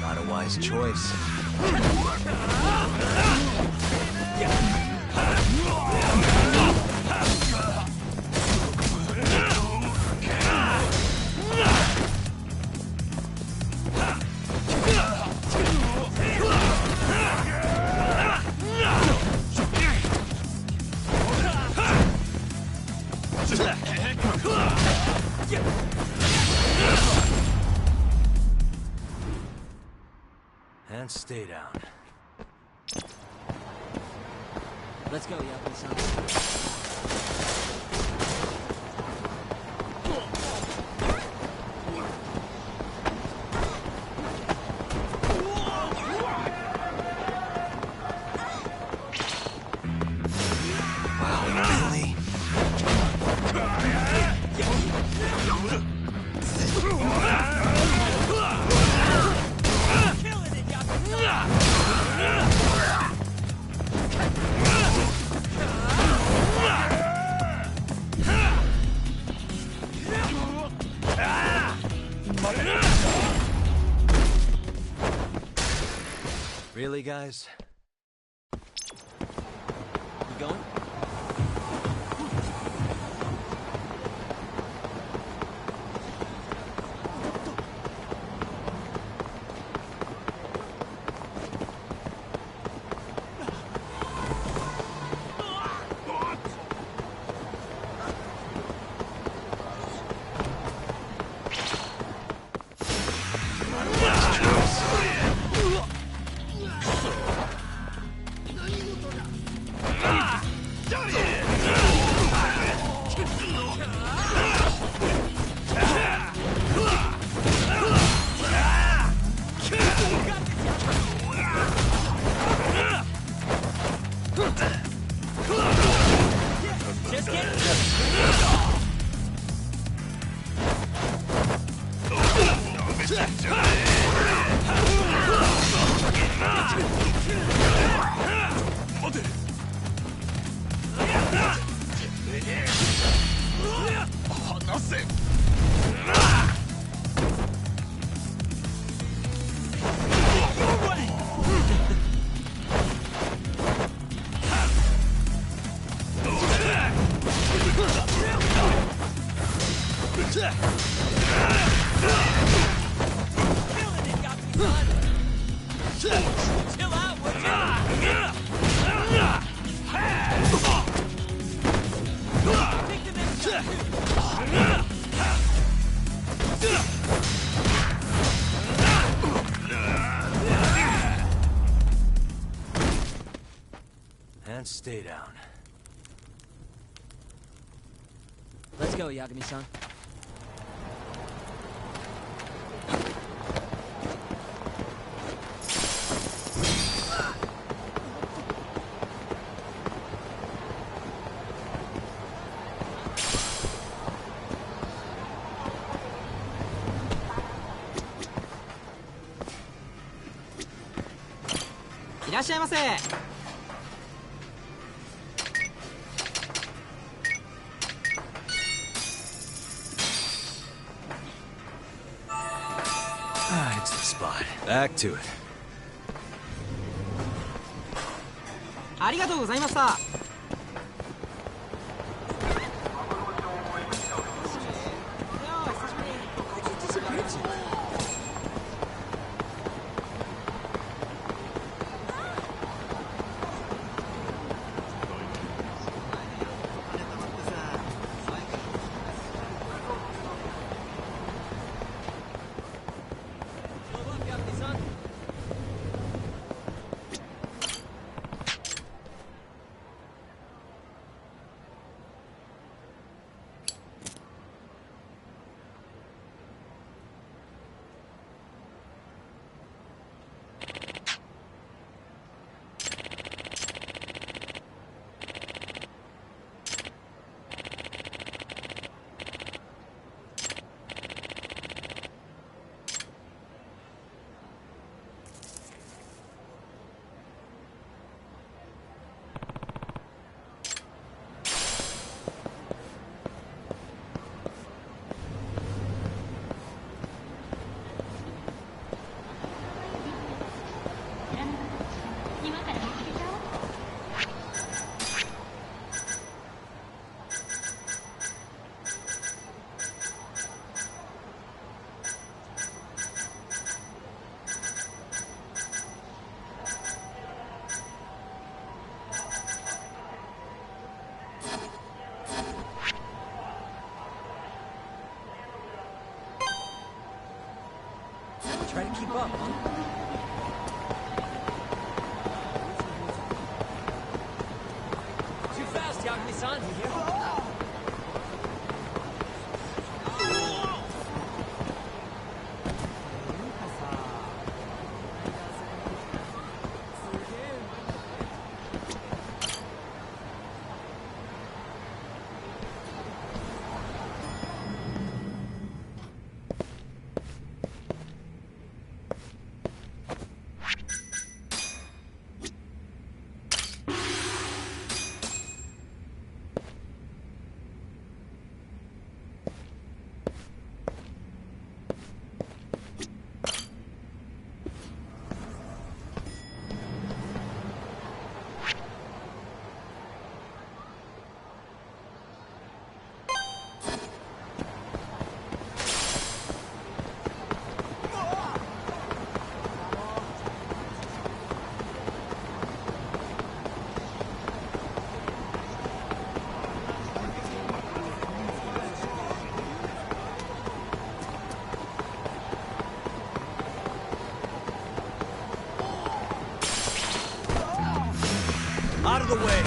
Not a wise choice. And stay down. Let's go, Yakuza-san. Really, guys? You going? And stay down. Let's go, Yagami-san. Ah, it's the spot. Back to it. ありがとうございました。Try to keep up, huh? Too fast, Yagami-san. Out of the way!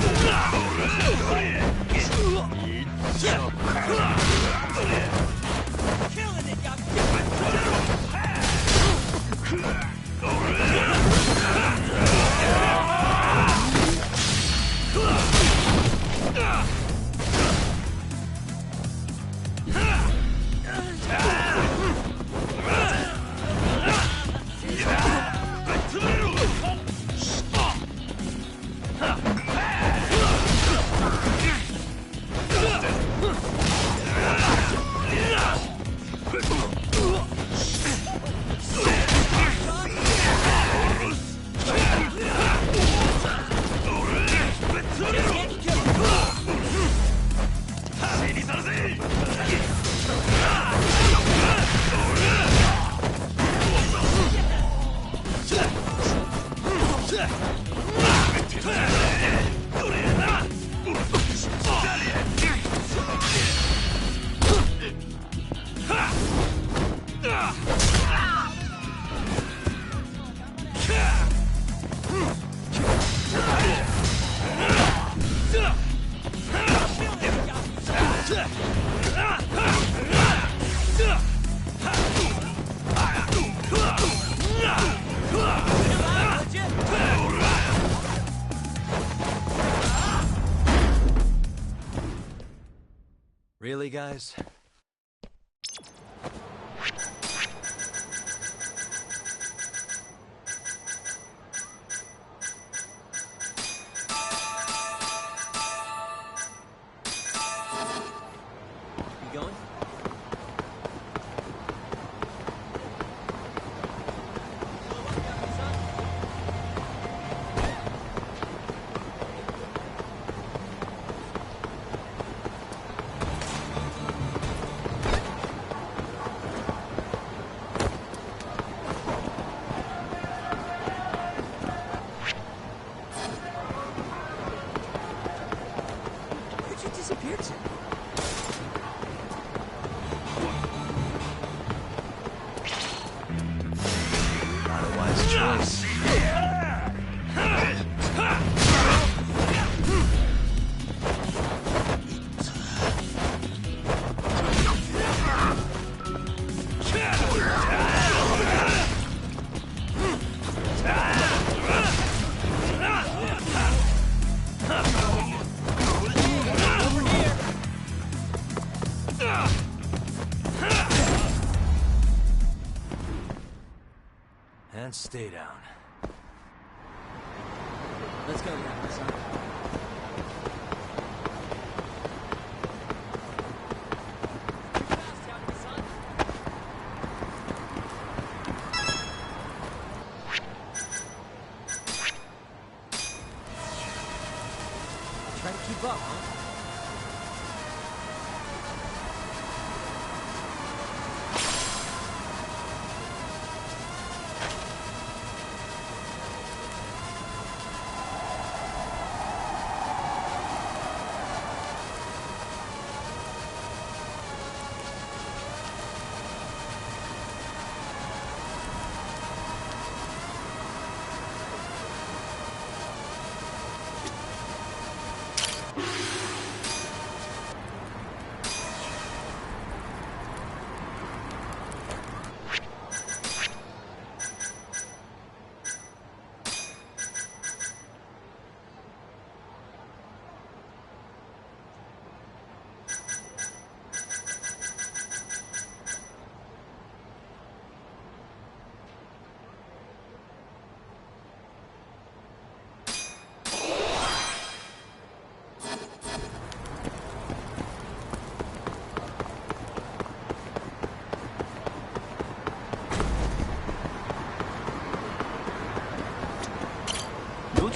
Killing it, Really, guys? You going? Where'd you disappear to? Not a wise choice. And stay down. Let's go, Yagami-san. Try to keep up, huh?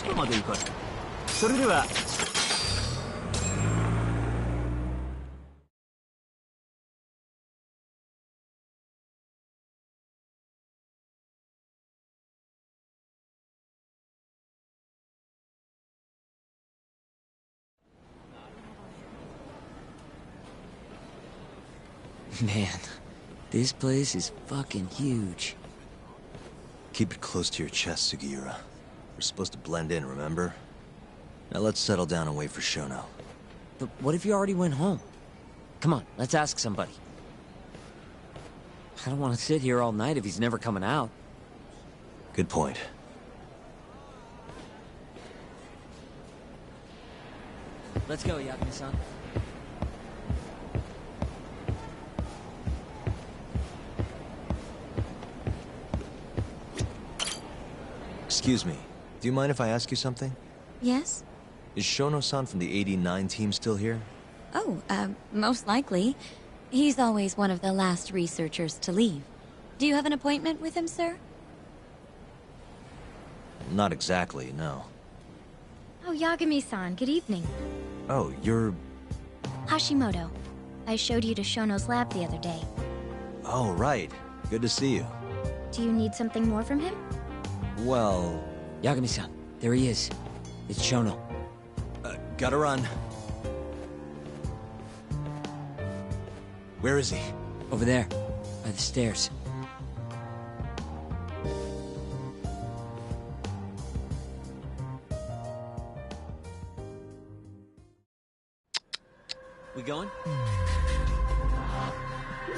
こまで行こう。それでは。Man, this place is fucking huge. Keep it close to your chest, Sugiura. We're supposed to blend in, remember? Now let's settle down and wait for Shono. But what if you already went home? Come on, let's ask somebody. I don't want to sit here all night if he's never coming out. Good point. Let's go, Yagami-san. Excuse me. Do you mind if I ask you something? Yes? Is Shono-san from the 89 team still here? Oh, most likely. He's always one of the last researchers to leave. Do you have an appointment with him, sir? Not exactly, no. Oh, Yagami-san, good evening. Oh, you're... Hashimoto. I showed you to Shono's lab the other day. Oh, right. Good to see you. Do you need something more from him? Well... Yagami-san, there he is. It's Shono. Gotta run. Where is he? Over there, by the stairs. We going?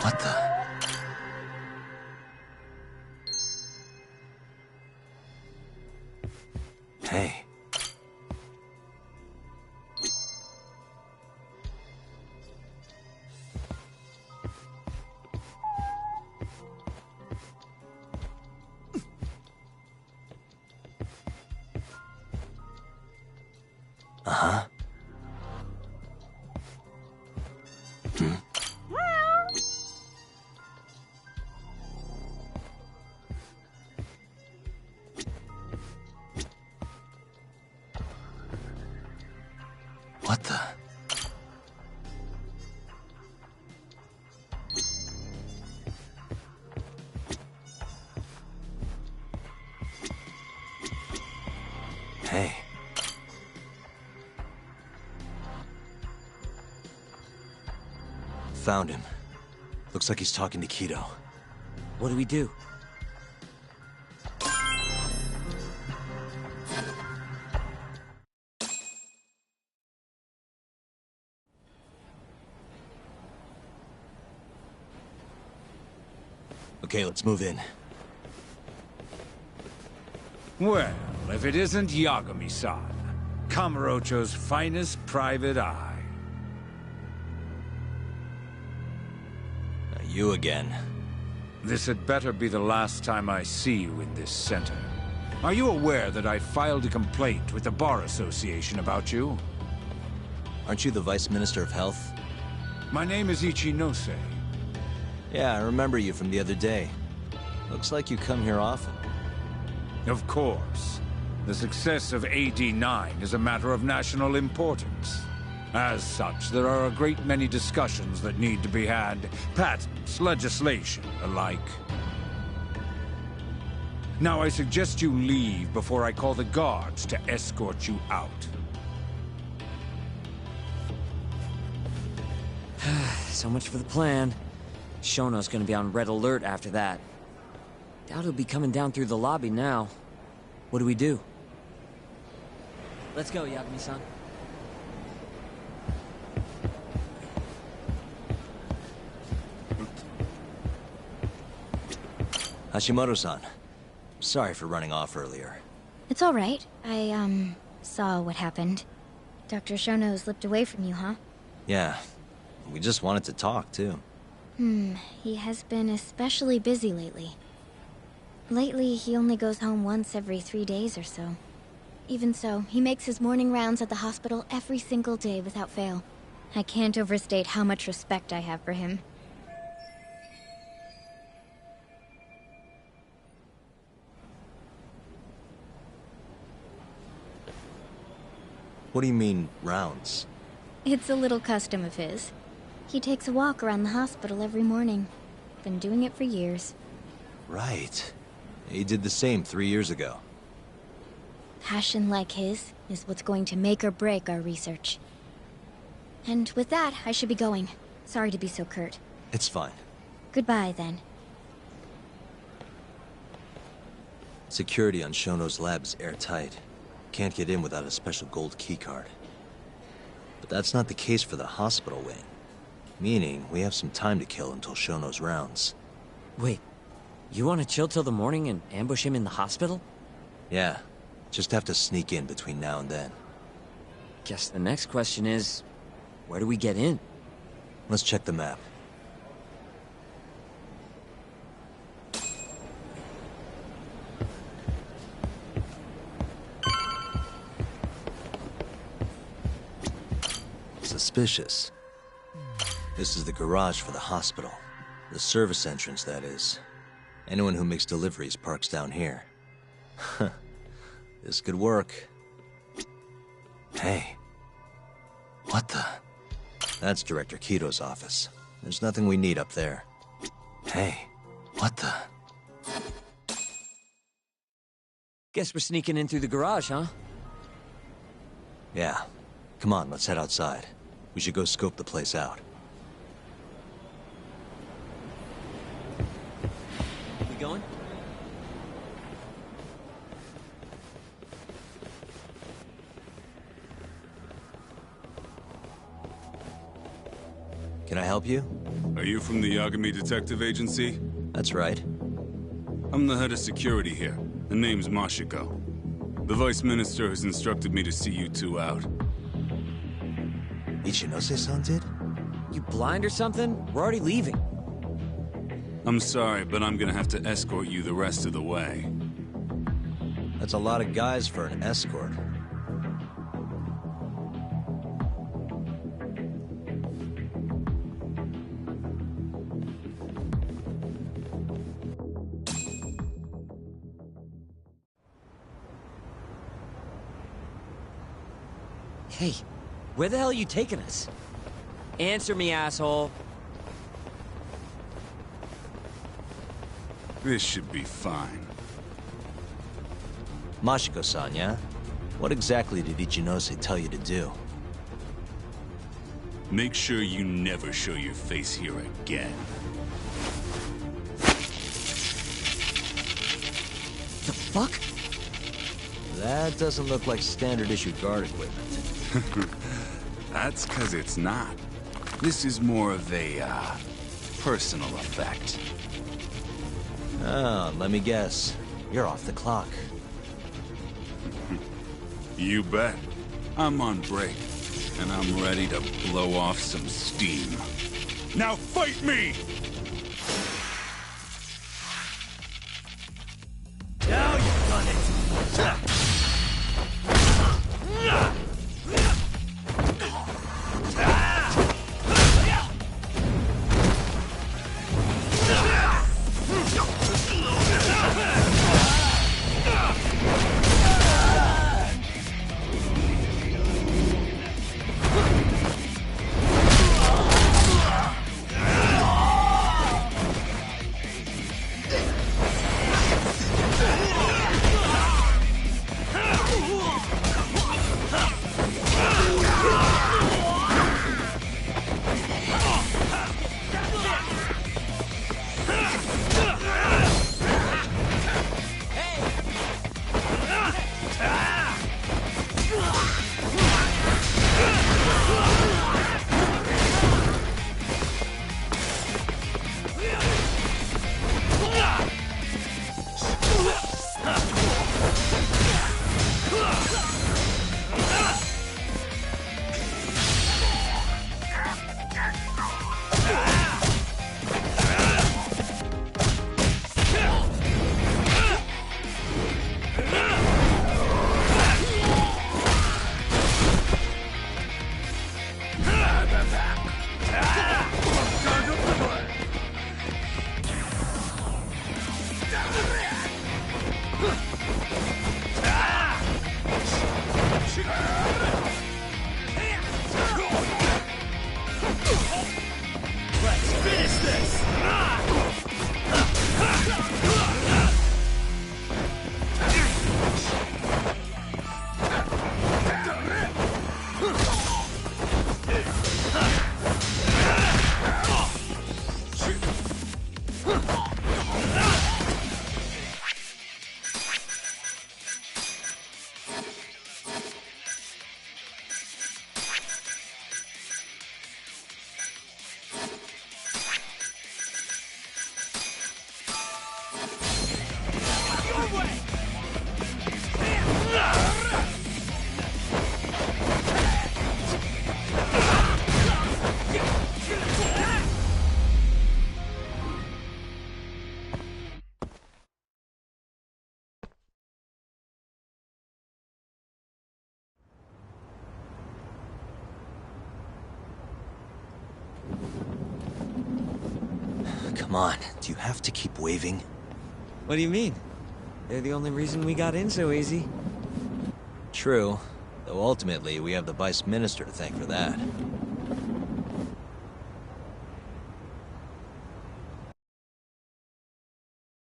What the... Hey. Uh-huh. What the... Hey. Found him. Looks like he's talking to Kido. What do we do? Okay, let's move in. Well, if it isn't Yagami-san, Kamurocho's finest private eye. You again. This had better be the last time I see you in this center. Are you aware that I filed a complaint with the Bar Association about you? Aren't you the Vice Minister of Health? My name is Ichinose. Yeah, I remember you from the other day. Looks like you come here often. Of course. The success of AD9 is a matter of national importance. As such, there are a great many discussions that need to be had. Patents, legislation, alike. Now I suggest you leave before I call the guards to escort you out. So much for the plan. Shono's gonna be on red alert after that. Doubt he'll be coming down through the lobby now. What do we do? Let's go, Yagami-san. Hashimoto-san. Sorry for running off earlier. It's all right. I, saw what happened. Dr. Shono slipped away from you, huh? Yeah. We just wanted to talk, too. He has been especially busy lately. Lately, he only goes home once every 3 days or so. Even so, he makes his morning rounds at the hospital every single day without fail. I can't overstate how much respect I have for him. What do you mean, rounds? It's a little custom of his. He takes a walk around the hospital every morning. Been doing it for years. Right. He did the same 3 years ago. Passion like his is what's going to make or break our research. And with that, I should be going. Sorry to be so curt. It's fine. Goodbye, then. Security on Shono's lab is airtight. Can't get in without a special gold keycard. But that's not the case for the hospital wing. Meaning, we have some time to kill until Shono's rounds. Wait, you want to chill till the morning and ambush him in the hospital? Yeah, just have to sneak in between now and then. Guess the next question is, where do we get in? Let's check the map. Suspicious. This is the garage for the hospital. The service entrance, that is. Anyone who makes deliveries parks down here. This could work. Hey. What the? That's Director Kito's office. There's nothing we need up there. Hey. What the? Guess we're sneaking in through the garage, huh? Yeah. Come on, let's head outside. We should go scope the place out. We going? Can I help you? Are you from the Yagami Detective Agency? That's right. I'm the head of security here. The name's Mashiko. The Vice Minister has instructed me to see you two out. Ichinose-san did? You blind or something? We're already leaving. I'm sorry, but I'm gonna have to escort you the rest of the way. That's a lot of guys for an escort. Hey, where the hell are you taking us? Answer me, asshole. This should be fine. Mashiko-san, yeah? What exactly did Ichinose tell you to do? Make sure you never show your face here again. The fuck? That doesn't look like standard issue guard equipment. That's 'cause it's not. This is more of a, personal effect. Oh, let me guess. You're off the clock. You bet. I'm on break, and I'm ready to blow off some steam. Now fight me! Now you've done it! Come on, do you have to keep waving? What do you mean? They're the only reason we got in so easy. True, though ultimately we have the Vice Minister to thank for that.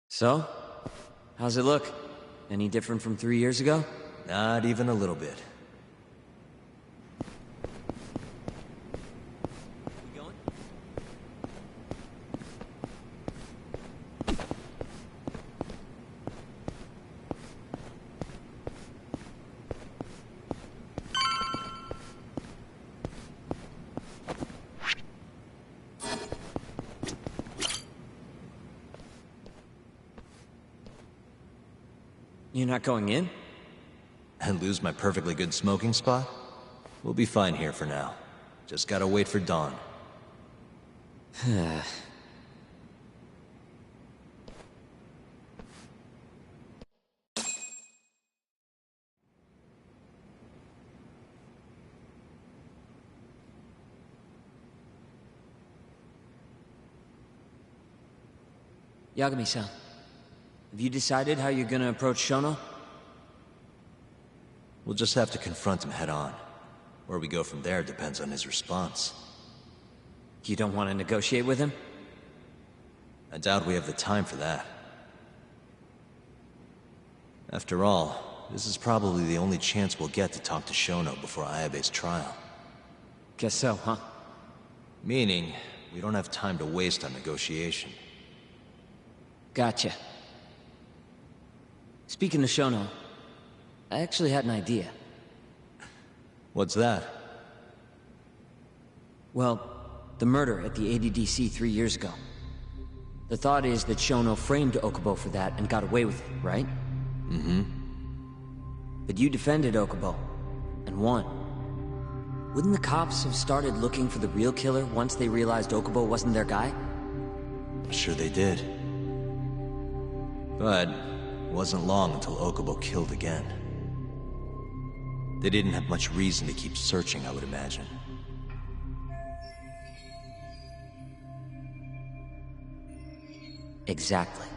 So? How's it look? Any different from 3 years ago? Not even a little bit. We going? You're not going in? And lose my perfectly good smoking spot? We'll be fine here for now. Just gotta wait for dawn. Yagami-san, have you decided how you're gonna approach Shono? We'll just have to confront him head on. Where we go from there depends on his response. You don't want to negotiate with him? I doubt we have the time for that. After all, this is probably the only chance we'll get to talk to Shono before Ayabe's trial. Guess so, huh? Meaning, we don't have time to waste on negotiation. Gotcha. Speaking of Shono, I actually had an idea. What's that? Well, the murder at the ADDC 3 years ago. The thought is that Shono framed Okubo for that and got away with it, right? Mm-hmm. But you defended Okubo, and won. Wouldn't the cops have started looking for the real killer once they realized Okubo wasn't their guy? Sure they did. But it wasn't long until Okubo killed again. They didn't have much reason to keep searching, I would imagine. Exactly.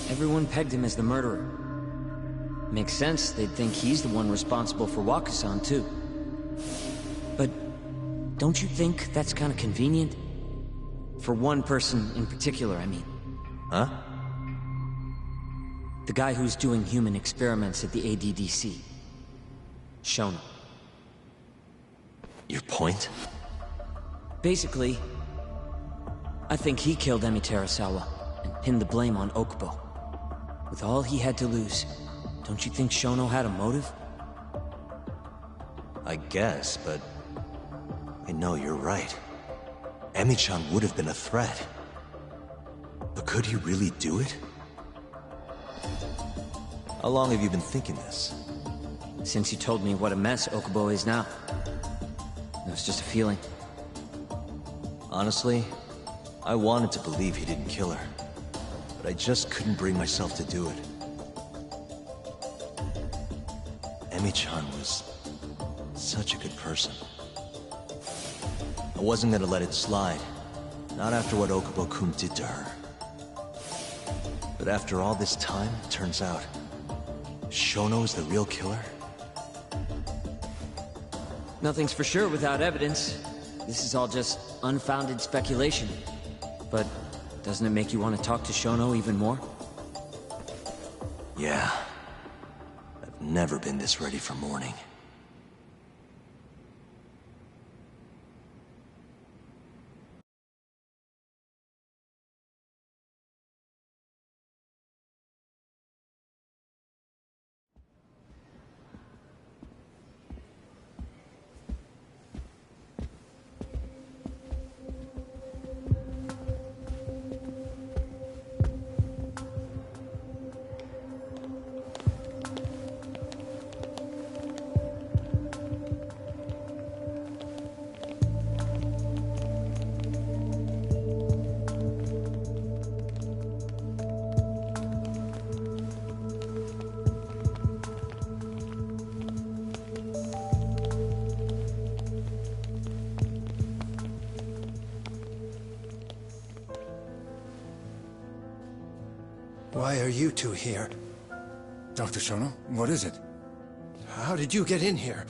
Everyone pegged him as the murderer. Makes sense, they'd think he's the one responsible for Wakusan, too. But don't you think that's kind of convenient? For one person in particular, I mean. Huh? The guy who's doing human experiments at the ADDC. Shono. Your point? Basically, I think he killed Emi Terasawa and pinned the blame on Okubo. With all he had to lose, don't you think Shono had a motive? I guess, but... I know you're right. Emi-chan would have been a threat. But could he really do it? How long have you been thinking this? Since you told me what a mess Okubo is now. It was just a feeling. Honestly, I wanted to believe he didn't kill her. But I just couldn't bring myself to do it. Emi-chan was such a good person. I wasn't gonna let it slide. Not after what Okubo-kun did to her. But after all this time, it turns out Shono is the real killer? Nothing's for sure without evidence. This is all just unfounded speculation. But doesn't it make you want to talk to Shono even more? Yeah. I've never been this ready for morning. Why are you two here? Dr. Shono, what is it? How did you get in here?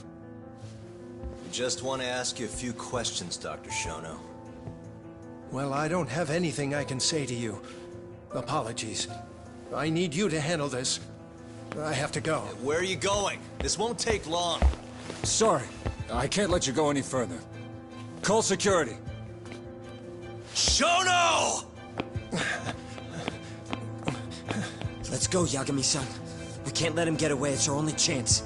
We just want to ask you a few questions, Dr. Shono. Well, I don't have anything I can say to you. Apologies. I need you to handle this. I have to go. Where are you going? This won't take long. Sorry, I can't let you go any further. Call security. Shono! Let's go, Yagami-san. We can't let him get away. It's our only chance.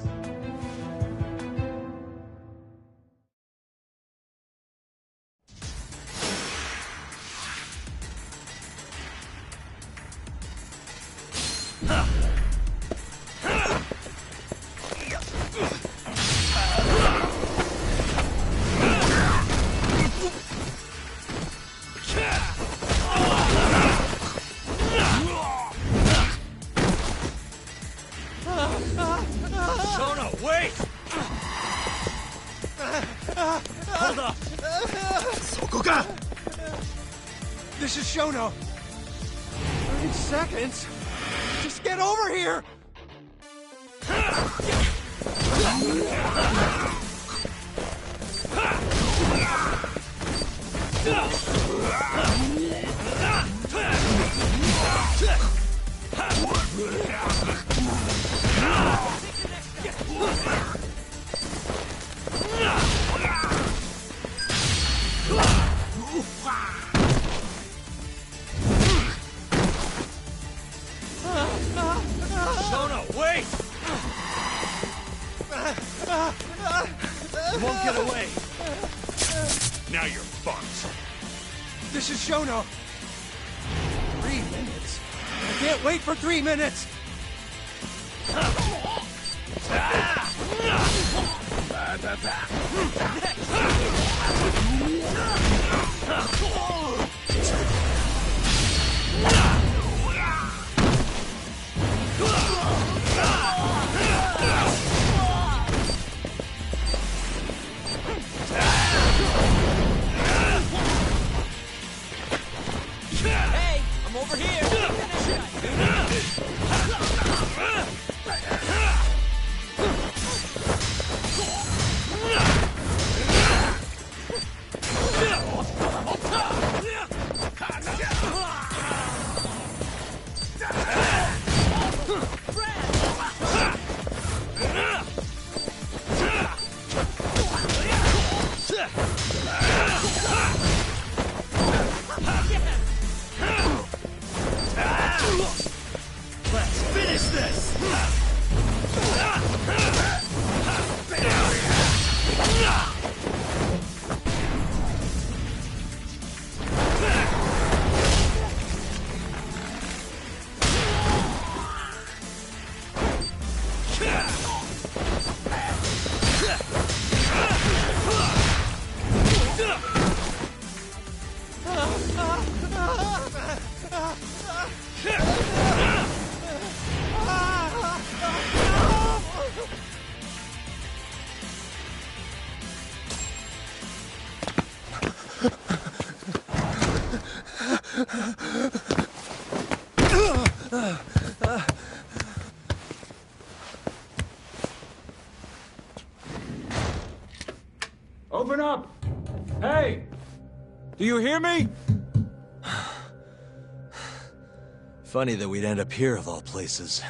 Shono, wait! Hold up! Sokoka! This is Shono. 30 seconds? Just get over here! Shono, wait! You won't get away. Now you're fucked. This is Shono. 3 minutes? I can't wait for 3 minutes! Hey, I'm over here. Let's finish this! Open up! Hey! Do you hear me? Funny that we'd end up here of all places.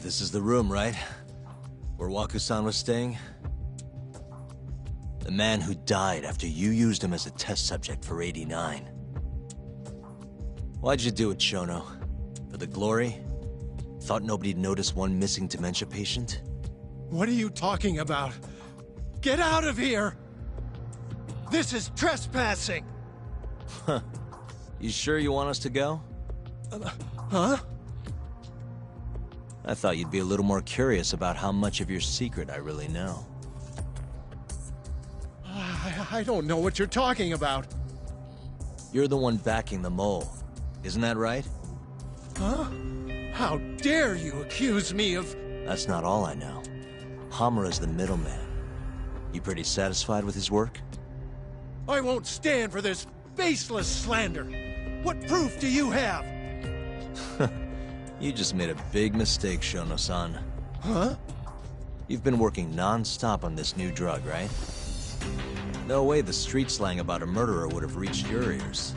This is the room, right? Where Waku-san was staying? The man who died after you used him as a test subject for 89. Why'd you do it, Shono? For the glory? Thought nobody'd notice one missing dementia patient? What are you talking about? Get out of here! This is trespassing! You sure you want us to go? Huh? I thought you'd be a little more curious about how much of your secret I really know. I don't know what you're talking about. You're the one backing the mole, isn't that right? Huh? How dare you accuse me of... That's not all I know. Hamura's the middleman. You pretty satisfied with his work? I won't stand for this baseless slander. What proof do you have? You just made a big mistake, Shono-san. Huh? You've been working non-stop on this new drug, right? No way the street slang about a murderer would have reached your ears.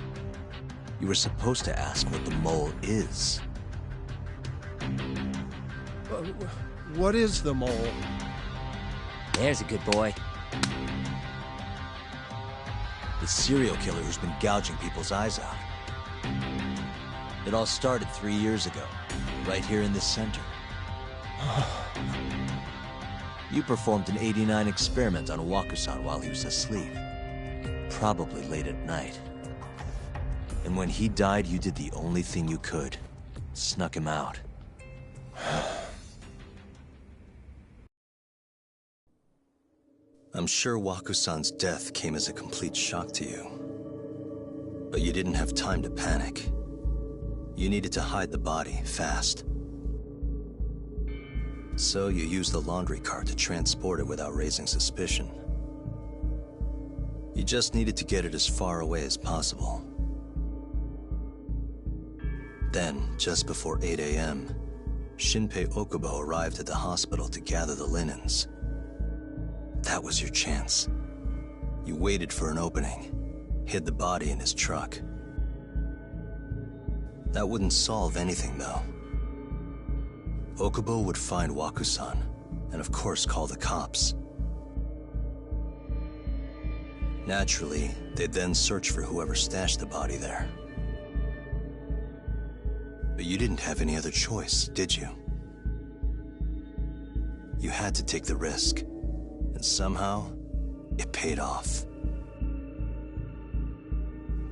You were supposed to ask what the mole is. What is the mole? There's a good boy. The serial killer who's been gouging people's eyes out. It all started 3 years ago, right here in this center. You performed an 89 experiment on Waku-san while he was asleep. Probably late at night. And when he died, you did the only thing you could. Snuck him out. I'm sure Waku-san's death came as a complete shock to you. But you didn't have time to panic. You needed to hide the body, fast. So you used the laundry cart to transport it without raising suspicion. You just needed to get it as far away as possible. Then, just before 8 a.m., Shinpei Okubo arrived at the hospital to gather the linens. That was your chance. You waited for an opening, hid the body in his truck. That wouldn't solve anything, though. Okubo would find Waku-san, and of course call the cops. Naturally, they'd then search for whoever stashed the body there. But you didn't have any other choice, did you? You had to take the risk, and somehow, it paid off.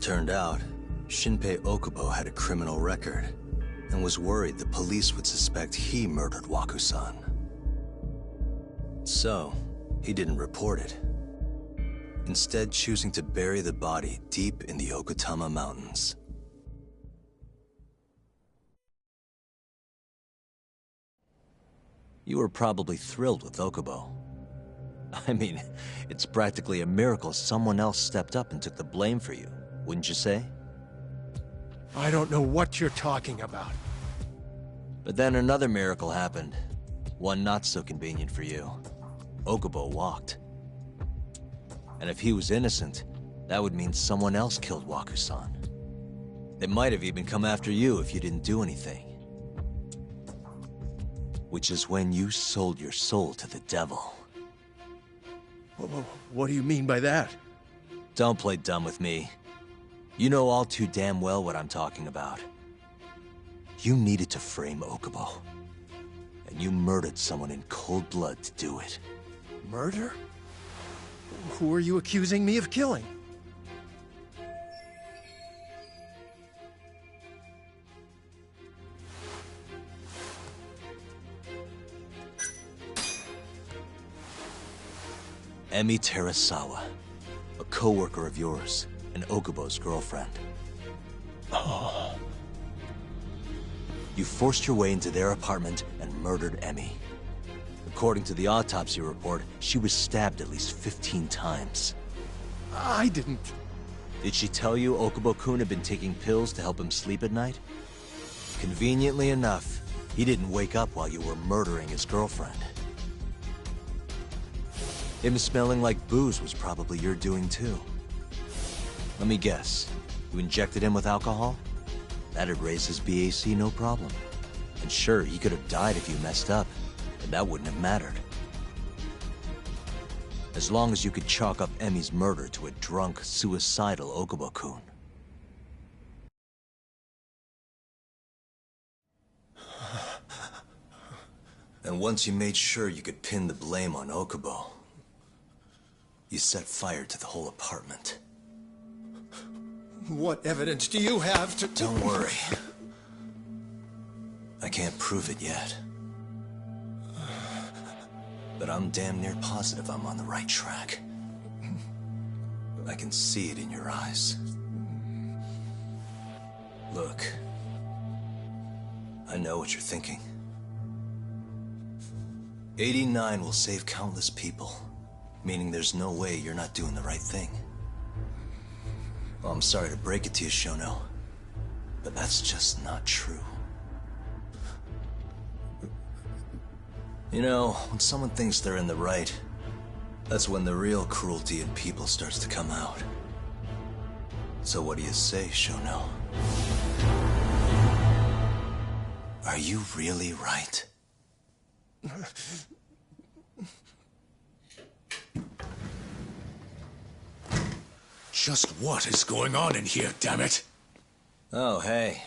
Turned out, Shinpei Okubo had a criminal record, and was worried the police would suspect he murdered Waku-san. So, he didn't report it. Instead choosing to bury the body deep in the Okutama Mountains. You were probably thrilled with Okubo. I mean, it's practically a miracle someone else stepped up and took the blame for you, wouldn't you say? I don't know what you're talking about. But then another miracle happened. One not so convenient for you. Okubo walked. And if he was innocent, that would mean someone else killed Waku-san. They might have even come after you if you didn't do anything. Which is when you sold your soul to the devil. What do you mean by that? Don't play dumb with me. You know all too damn well what I'm talking about. You needed to frame Okubo. And you murdered someone in cold blood to do it. Murder? Who are you accusing me of killing? Emi Terasawa, a co-worker of yours, and Okubo's girlfriend. Oh. You forced your way into their apartment and murdered Emi. According to the autopsy report, she was stabbed at least 15 times. I didn't. Did she tell you Okubo-kun had been taking pills to help him sleep at night? Conveniently enough, he didn't wake up while you were murdering his girlfriend. Him smelling like booze was probably your doing too. Let me guess, you injected him with alcohol? That'd raise his BAC no problem. And sure, he could have died if you messed up, and that wouldn't have mattered. As long as you could chalk up Emi's murder to a drunk, suicidal Okubo-kun. And once you made sure you could pin the blame on Okubo, you set fire to the whole apartment. What evidence do you have to... Don't worry. I can't prove it yet. But I'm damn near positive I'm on the right track. I can see it in your eyes. Look. I know what you're thinking. 89 will save countless people. Meaning there's no way you're not doing the right thing. Well, I'm sorry to break it to you, Shono, But that's just not true. You know, when someone thinks they're in the right, that's when the real cruelty in people starts to come out. So what do you say, Shono? Are you really right? Just what is going on in here, damn it? Oh, hey.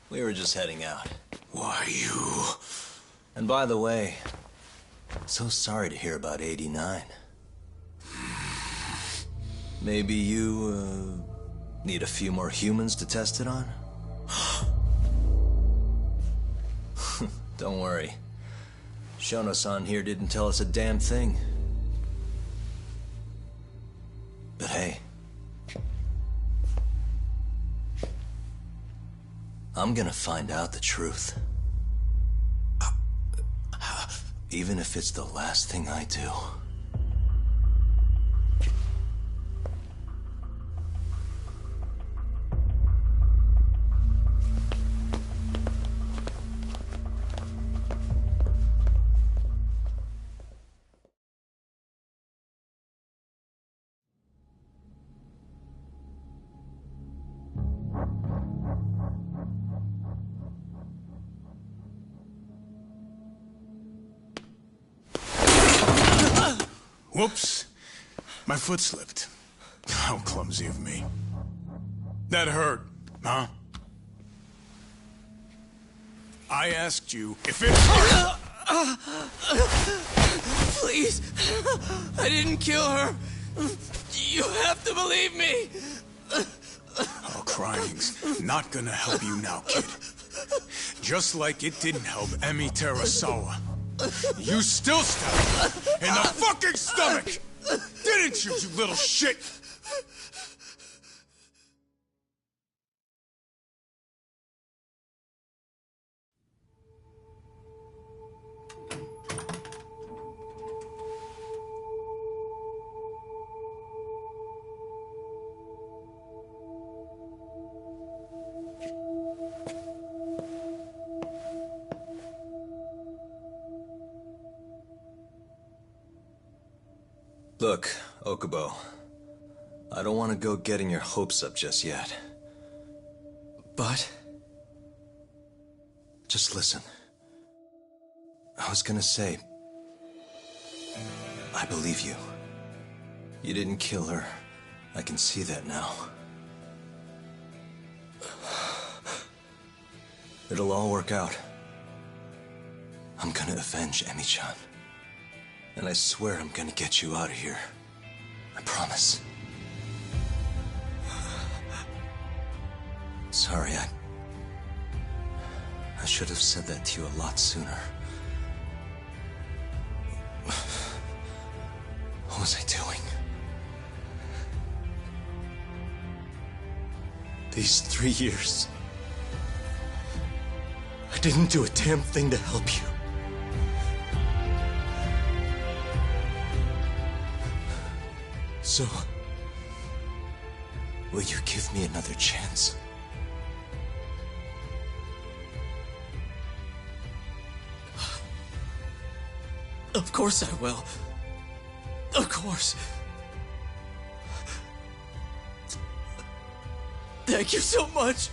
We were just heading out. Why, you... And by the way, so sorry to hear about 89. Maybe you, need a few more humans to test it on? Don't worry. Shono-san here didn't tell us a damn thing. But hey, I'm gonna find out the truth. Even if it's the last thing I do. Whoops. My foot slipped. How clumsy of me. That hurt, huh? I asked you if it hurt! Please! I didn't kill her! You have to believe me! Oh, crying's not gonna help you now, kid. Just like it didn't help Emi Terasawa. You still stabbed her in the fucking stomach! Didn't you, you little shit? Look, Okubo, I don't want to go getting your hopes up just yet. But... just listen. I was gonna say... I believe you. You didn't kill her. I can see that now. It'll all work out. I'm gonna avenge Emi-chan. And I swear I'm gonna get you out of here. I promise. Sorry, I should have said that to you a lot sooner. What was I doing? These 3 years, I didn't do a damn thing to help you. So, will you give me another chance? Of course I will. Of course. Thank you so much.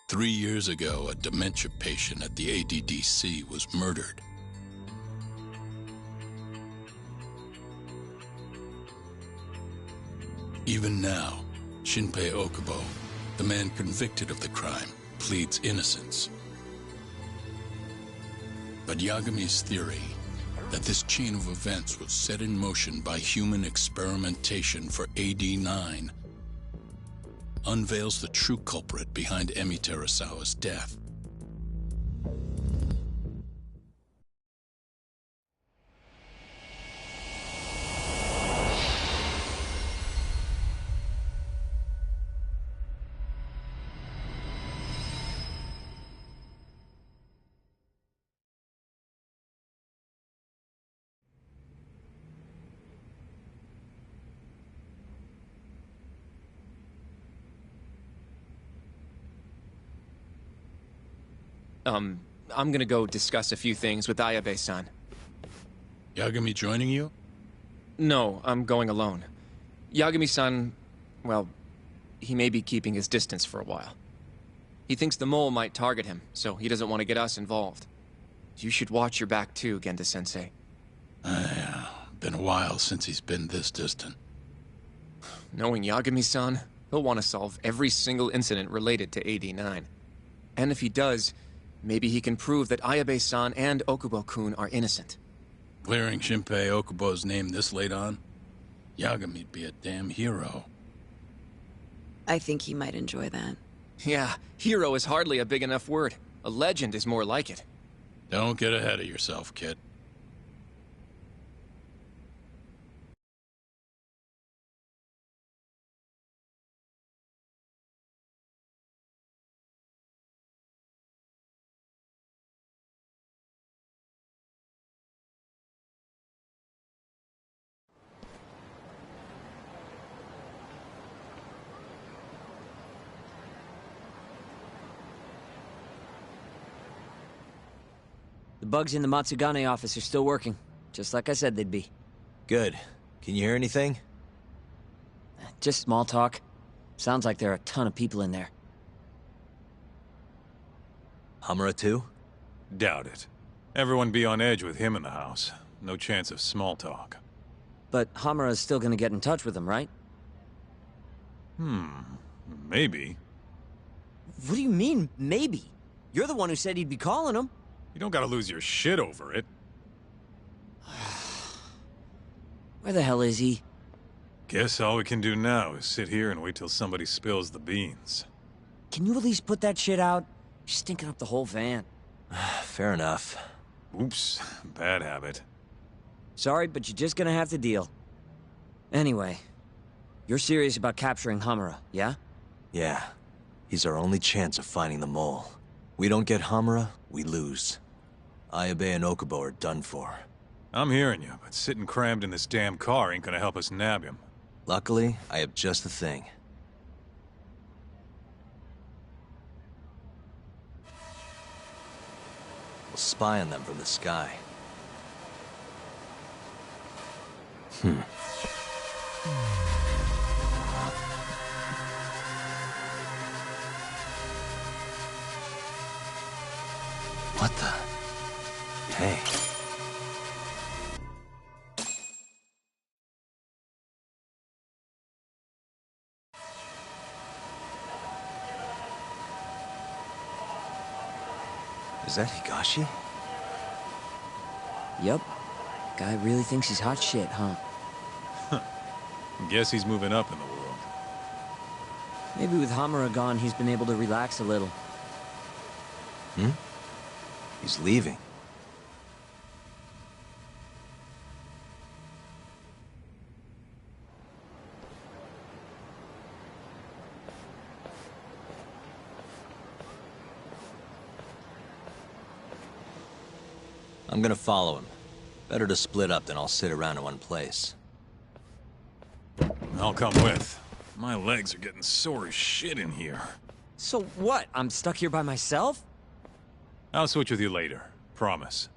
Three years ago, a dementia patient at the ADDC was murdered. Even now, Shinpei Okubo, the man convicted of the crime, pleads innocence. But Yagami's theory that this chain of events was set in motion by human experimentation for AD-9 unveils the true culprit behind Emi Terasawa's death. I'm gonna go discuss a few things with Ayabe-san. Yagami joining you? No, I'm going alone. Yagami-san, well, he may be keeping his distance for a while. He thinks the mole might target him, so he doesn't want to get us involved. You should watch your back too, Genda-sensei. Yeah, been a while since he's been this distant. Knowing Yagami-san, he'll want to solve every single incident related to AD-9. And if he does, maybe he can prove that Ayabe-san and Okubo-kun are innocent. Clearing Shinpei Okubo's name this late on? Yagami'd be a damn hero. I think he might enjoy that. Yeah, hero is hardly a big enough word. A legend is more like it. Don't get ahead of yourself, kid. The bugs in the Matsugane office are still working, just like I said they'd be. Good. Can you hear anything? Just small talk. Sounds like there are a ton of people in there. Hamura too? Doubt it. Everyone be on edge with him in the house. No chance of small talk. But Hamura's still gonna get in touch with him, right? Maybe. What do you mean, maybe? You're the one who said he'd be calling him. You don't gotta lose your shit over it. Where the hell is he? Guess all we can do now is sit here and wait till somebody spills the beans. Can you at least put that shit out? You're stinking up the whole van. Fair enough. Oops, bad habit. Sorry, but you're just gonna have to deal. Anyway, you're serious about capturing Hamura, yeah? Yeah. He's our only chance of finding the mole. We don't get Hamura, we lose. Ayabe and Okubo are done for. I'm hearing you, but sitting crammed in this damn car ain't gonna help us nab him. Luckily, I have just the thing. We'll spy on them from the sky. What the? Hey. Is that Higashi? Yep. Guy really thinks he's hot shit, huh? Guess he's moving up in the world. Maybe with Hamura gone, he's been able to relax a little. He's leaving. I'm gonna follow him. Better to split up than I'll sit around in one place. I'll come with. My legs are getting sore as shit in here. So what? I'm stuck here by myself? I'll switch with you later. Promise.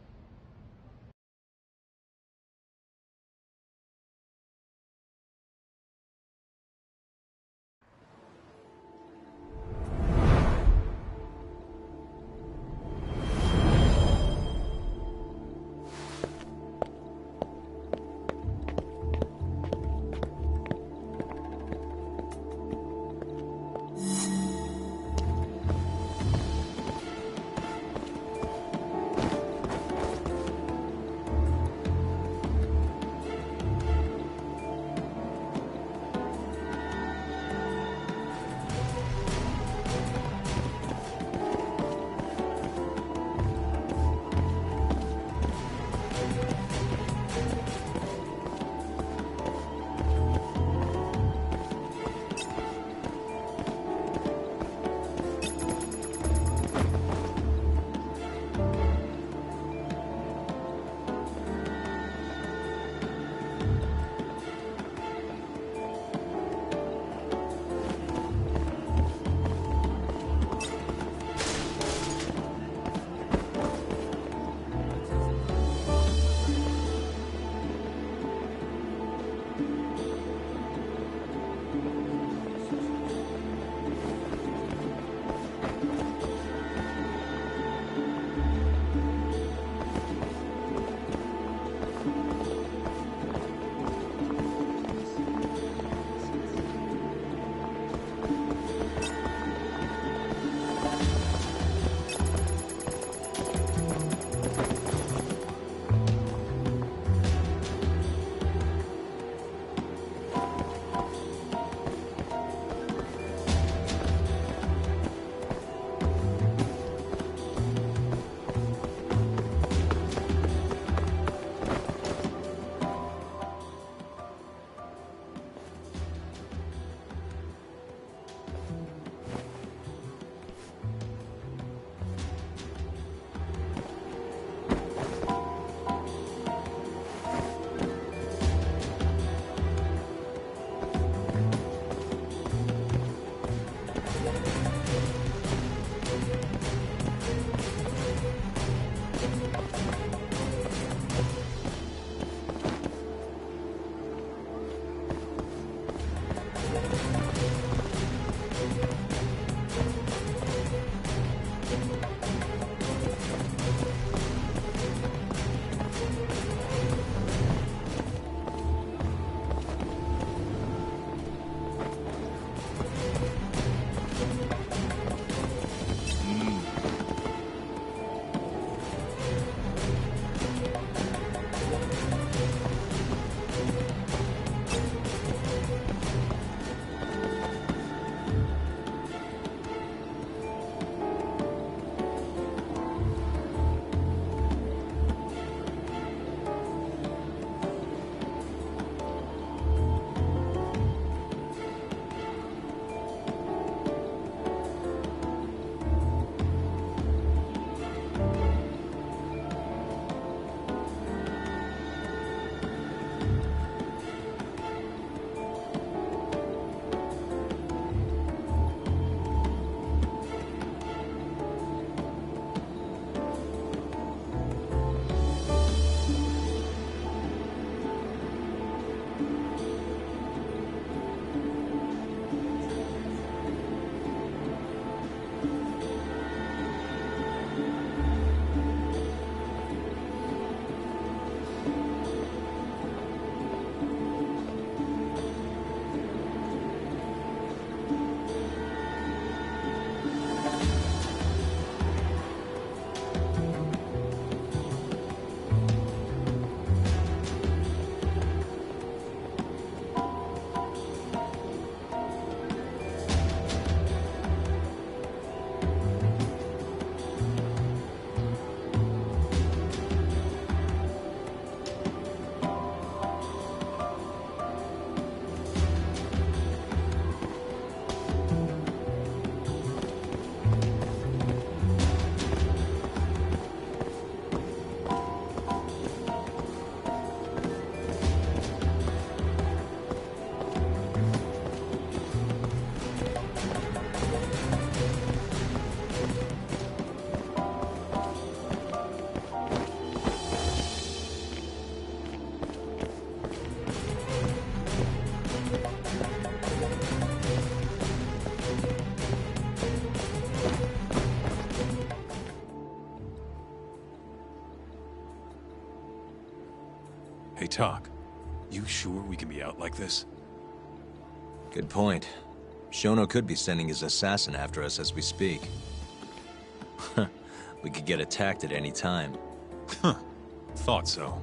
talk. You sure we can be out like this? Good point. Shono could be sending his assassin after us as we speak. We could get attacked at any time. Huh. Thought so.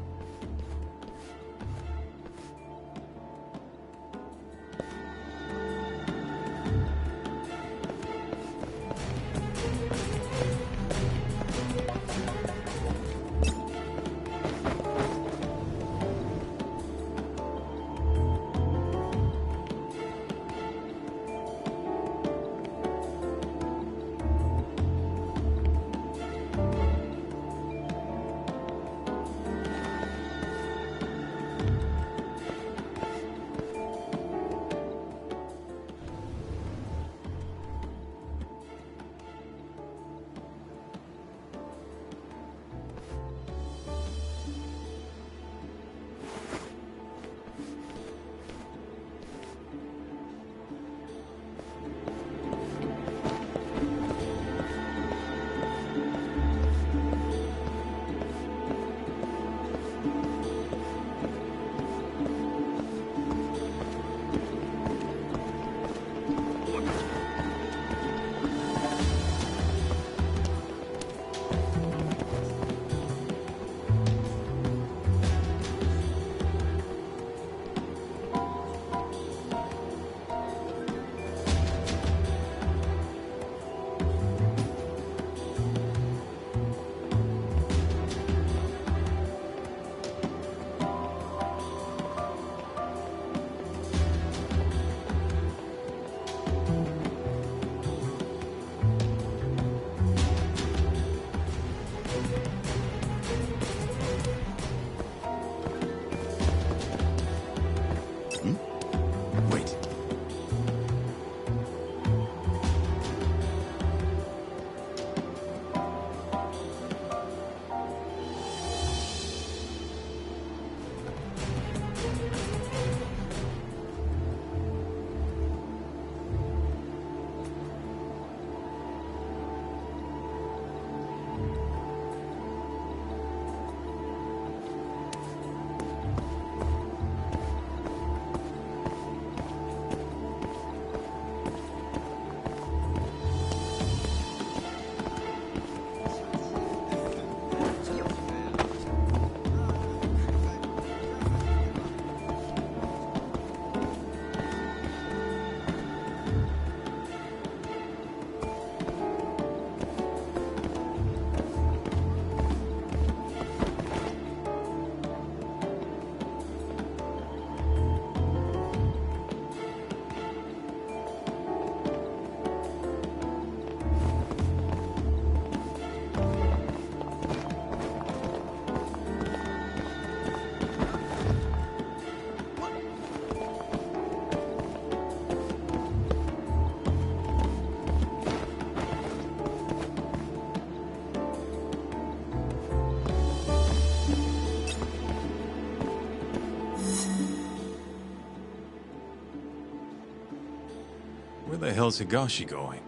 Where the hell's Higashi going?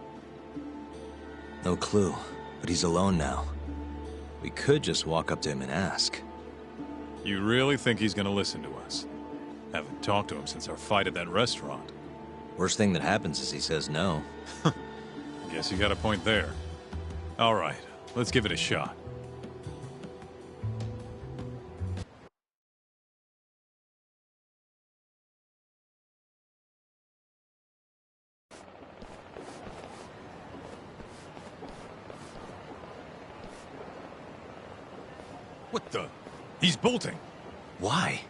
No clue, but he's alone now. We could just walk up to him and ask. You really think he's gonna listen to us? Haven't talked to him since our fight at that restaurant. Worst thing that happens is he says no. Guess you got a point there. All right, let's give it a shot. What the? He's bolting. Why?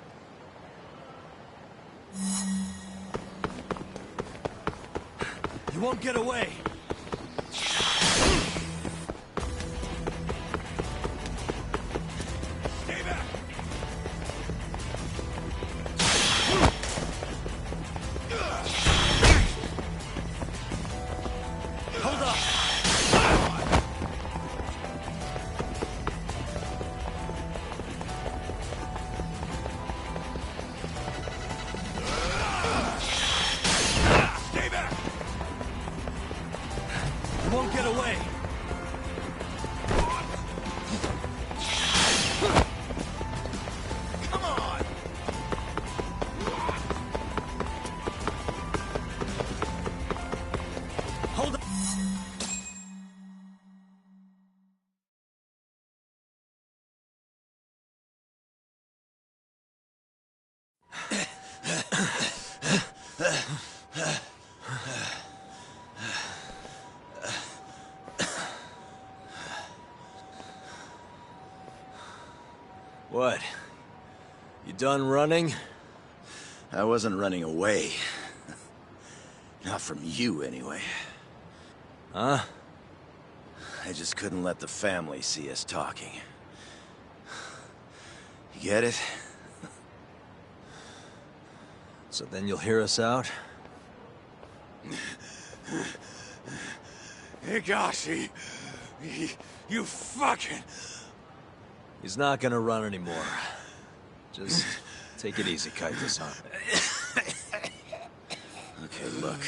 You won't get away. Stay back. Hold up. Stay back. What? You done running? I wasn't running away. Not from you, anyway. Huh? I just couldn't let the family see us talking. You get it? So then you'll hear us out? Higashi, you fucking... He's not gonna run anymore. Just take it easy, Kaito-san. Okay, look.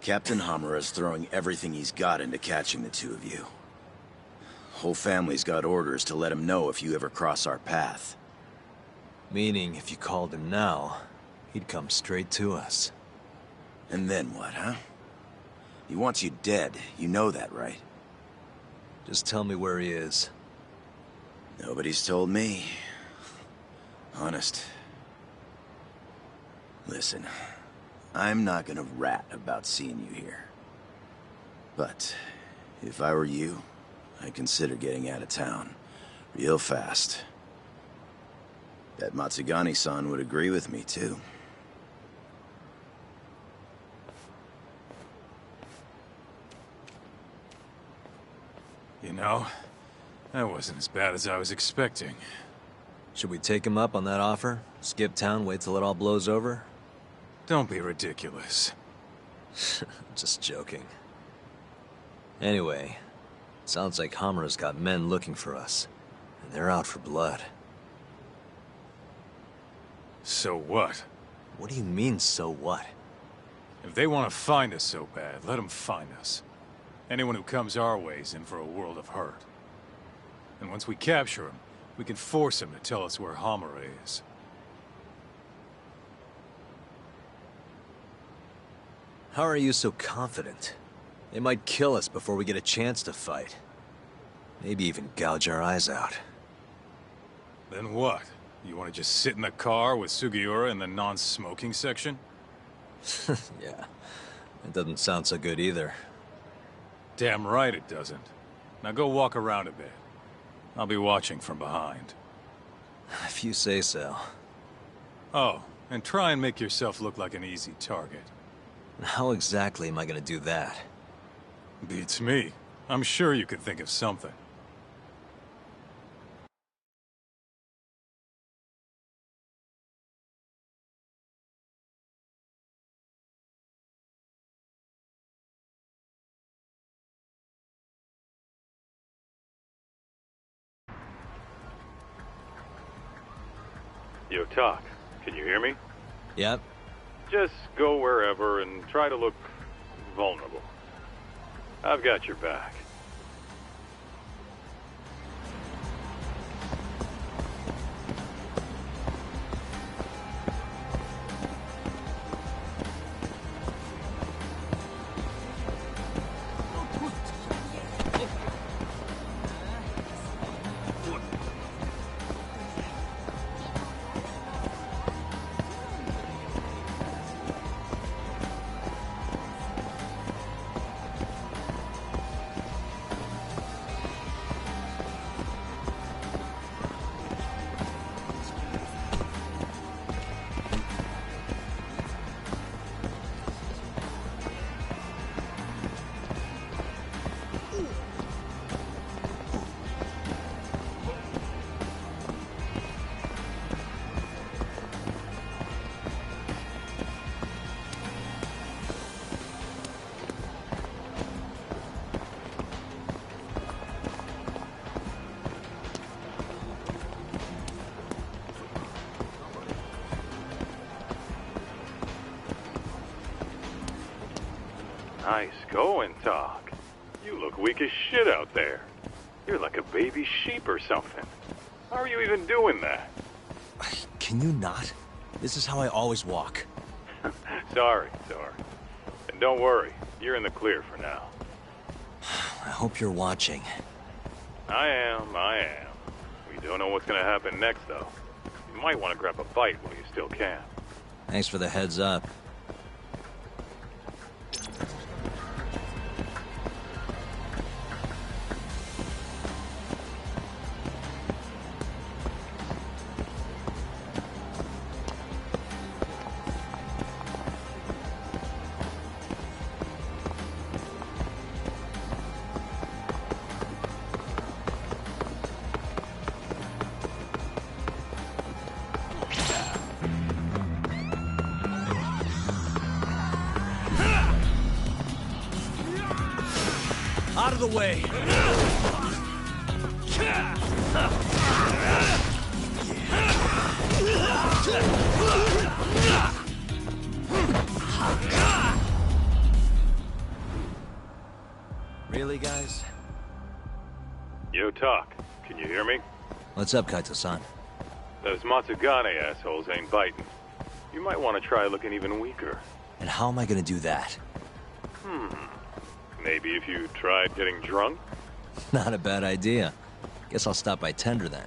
Captain Hamura's throwing everything he's got into catching the two of you. Whole family's got orders to let him know if you ever cross our path. Meaning, if you called him now, he'd come straight to us. And then what, huh? He wants you dead. You know that, right? Just tell me where he is. Nobody's told me. Honest. Listen, I'm not gonna rat about seeing you here. But, if I were you, I'd consider getting out of town. Real fast. Bet Matsugani-san would agree with me, too. You know, that wasn't as bad as I was expecting. Should we take him up on that offer? Skip town, wait till it all blows over? Don't be ridiculous. Just joking. Anyway, sounds like Hamura's got men looking for us. And they're out for blood. So what? What do you mean, so what? If they want to find us so bad, let them find us. Anyone who comes our way is in for a world of hurt. And once we capture him, we can force him to tell us where Hamura is. How are you so confident? They might kill us before we get a chance to fight. Maybe even gouge our eyes out. Then what? You want to just sit in the car with Sugiura in the non-smoking section? Yeah, it doesn't sound so good either. Damn right it doesn't. Now go walk around a bit. I'll be watching from behind. If you say so. Oh, and try and make yourself look like an easy target. How exactly am I gonna do that? Beats me. I'm sure you could think of something. Yo, Talk, can you hear me? Yep. Just go wherever and try to look vulnerable. I've got your back. Nice going, Talk. You look weak as shit out there. You're like a baby sheep or something. How are you even doing that? Can you not? This is how I always walk. Sorry. And don't worry, you're in the clear for now. I hope you're watching. I am. We don't know what's gonna happen next, though. You might want to grab a bite while you still can. Thanks for the heads up. Out of the way! Really, guys? Yo, Talk. Can you hear me? What's up, Kaito-san? Those Matsugane assholes ain't biting. You might want to try looking even weaker. And how am I gonna do that? Maybe if you tried getting drunk? Not a bad idea. Guess I'll stop by Tender then.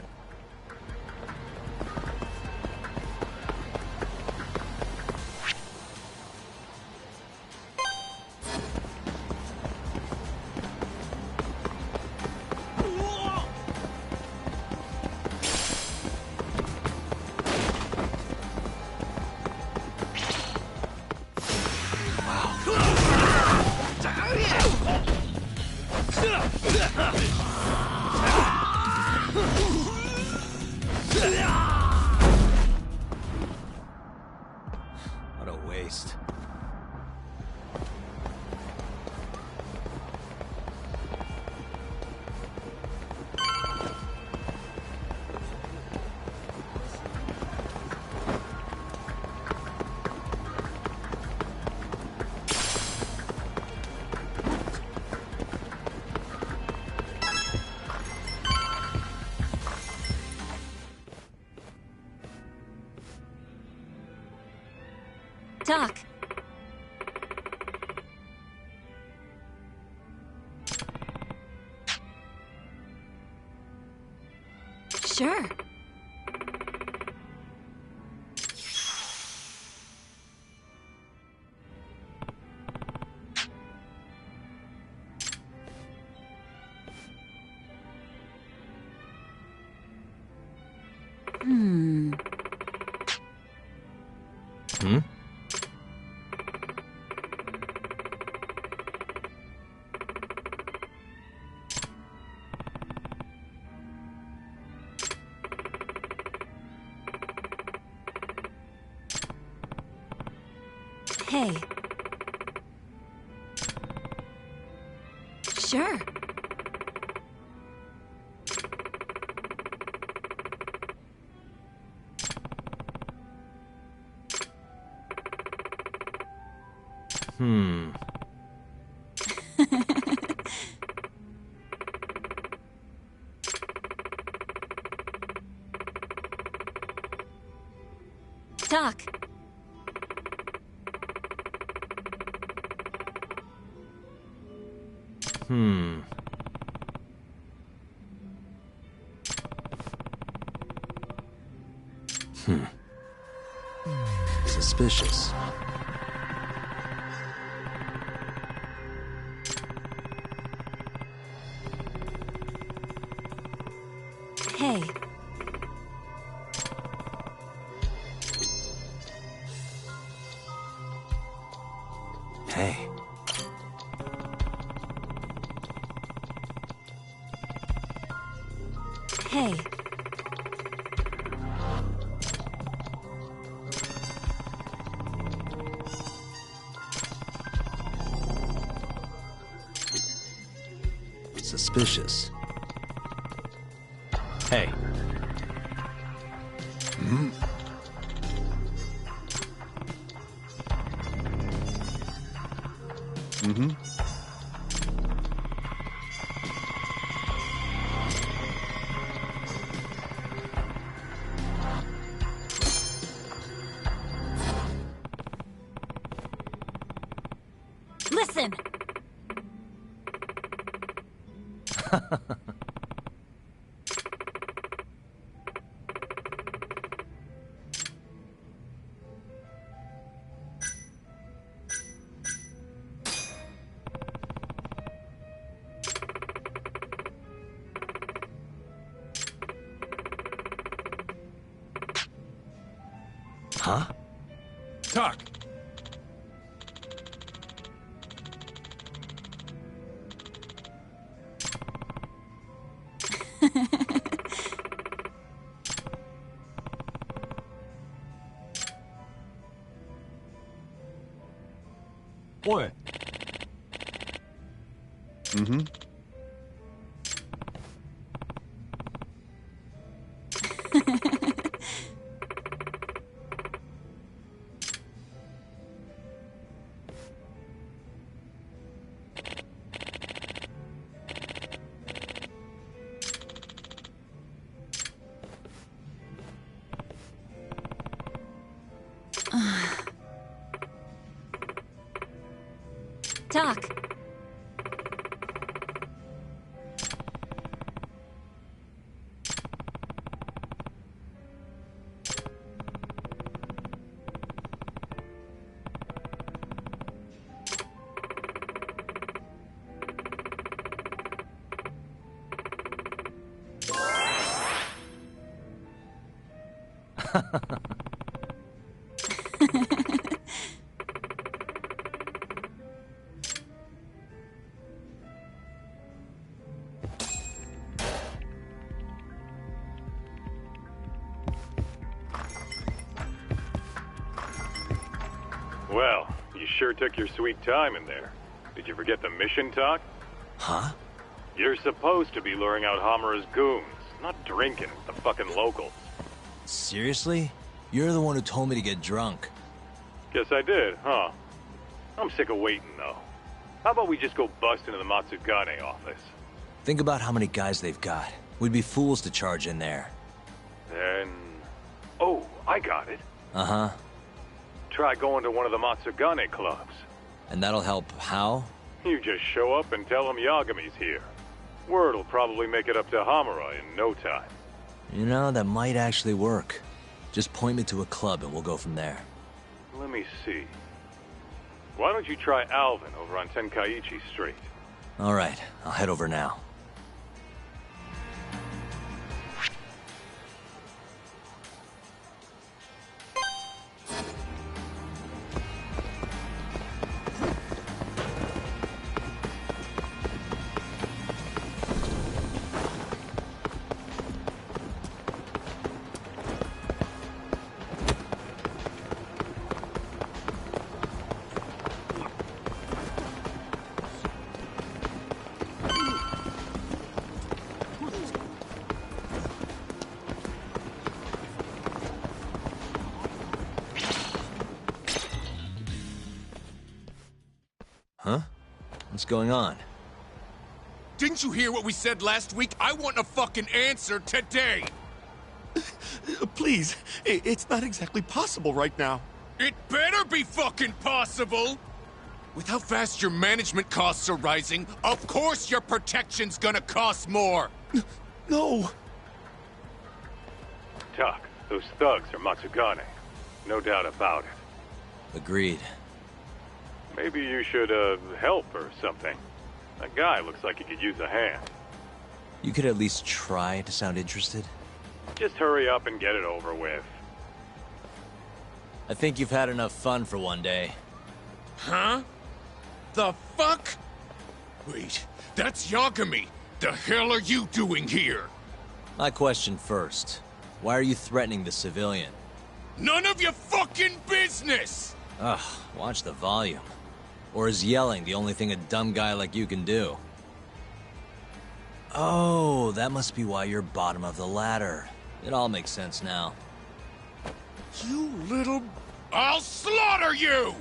What a waste. Doc. Sure. Hmm? Hey. Sure. Doc. Suspicious. Hey. Hey. Hey. Suspicious. Hey. Listen. Huh? Talk. Boy. Mm-hmm. talk. Well, you sure took your sweet time in there. Did you forget the mission talk? Huh? You're supposed to be luring out Hamura's goons, not drinking with the fucking locals. Seriously? You're the one who told me to get drunk. Guess I did, huh? I'm sick of waiting, though. How about we just go bust into the Matsugane office? Think about how many guys they've got. We'd be fools to charge in there. Then... Oh, I got it. Uh-huh. Try going to one of the Matsugane clubs. And that'll help how? You just show up and tell them Yagami's here. Word'll probably make it up to Hamura in no time. You know, that might actually work. Just point me to a club and we'll go from there. Let me see. Why don't you try Alvin over on Tenkaichi Street? All right, I'll head over now. Huh? What's going on? Didn't you hear what we said last week? I want a fucking answer today! Please, it's not exactly possible right now. It better be fucking possible! With how fast your management costs are rising, of course your protection's gonna cost more! No! Tuck, those thugs are Matsugane. No doubt about it. Agreed. Maybe you should, help or something. That guy looks like he could use a hand. You could at least try to sound interested. Just hurry up and get it over with. I think you've had enough fun for one day. Huh? The fuck? Wait, that's Yagami! The hell are you doing here? My question first. Why are you threatening the civilian? None of your fucking business! Ugh, watch the volume. Or is yelling the only thing a dumb guy like you can do? Oh, that must be why you're bottom of the ladder. It all makes sense now. You little... I'll slaughter you!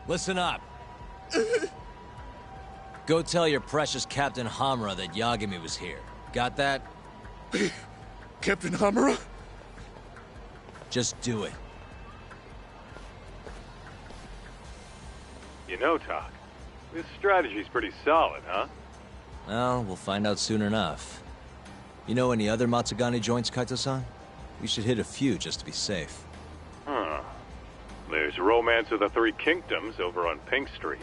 Listen up. Go tell your precious Captain Hamura that Yagami was here. Got that? Captain Hamura? Just do it. You know, Tak, this strategy's pretty solid, huh? Well, we'll find out soon enough. You know any other Matsugane joints, Kaito-san? We should hit a few just to be safe. Huh. There's Romance of the Three Kingdoms over on Pink Street.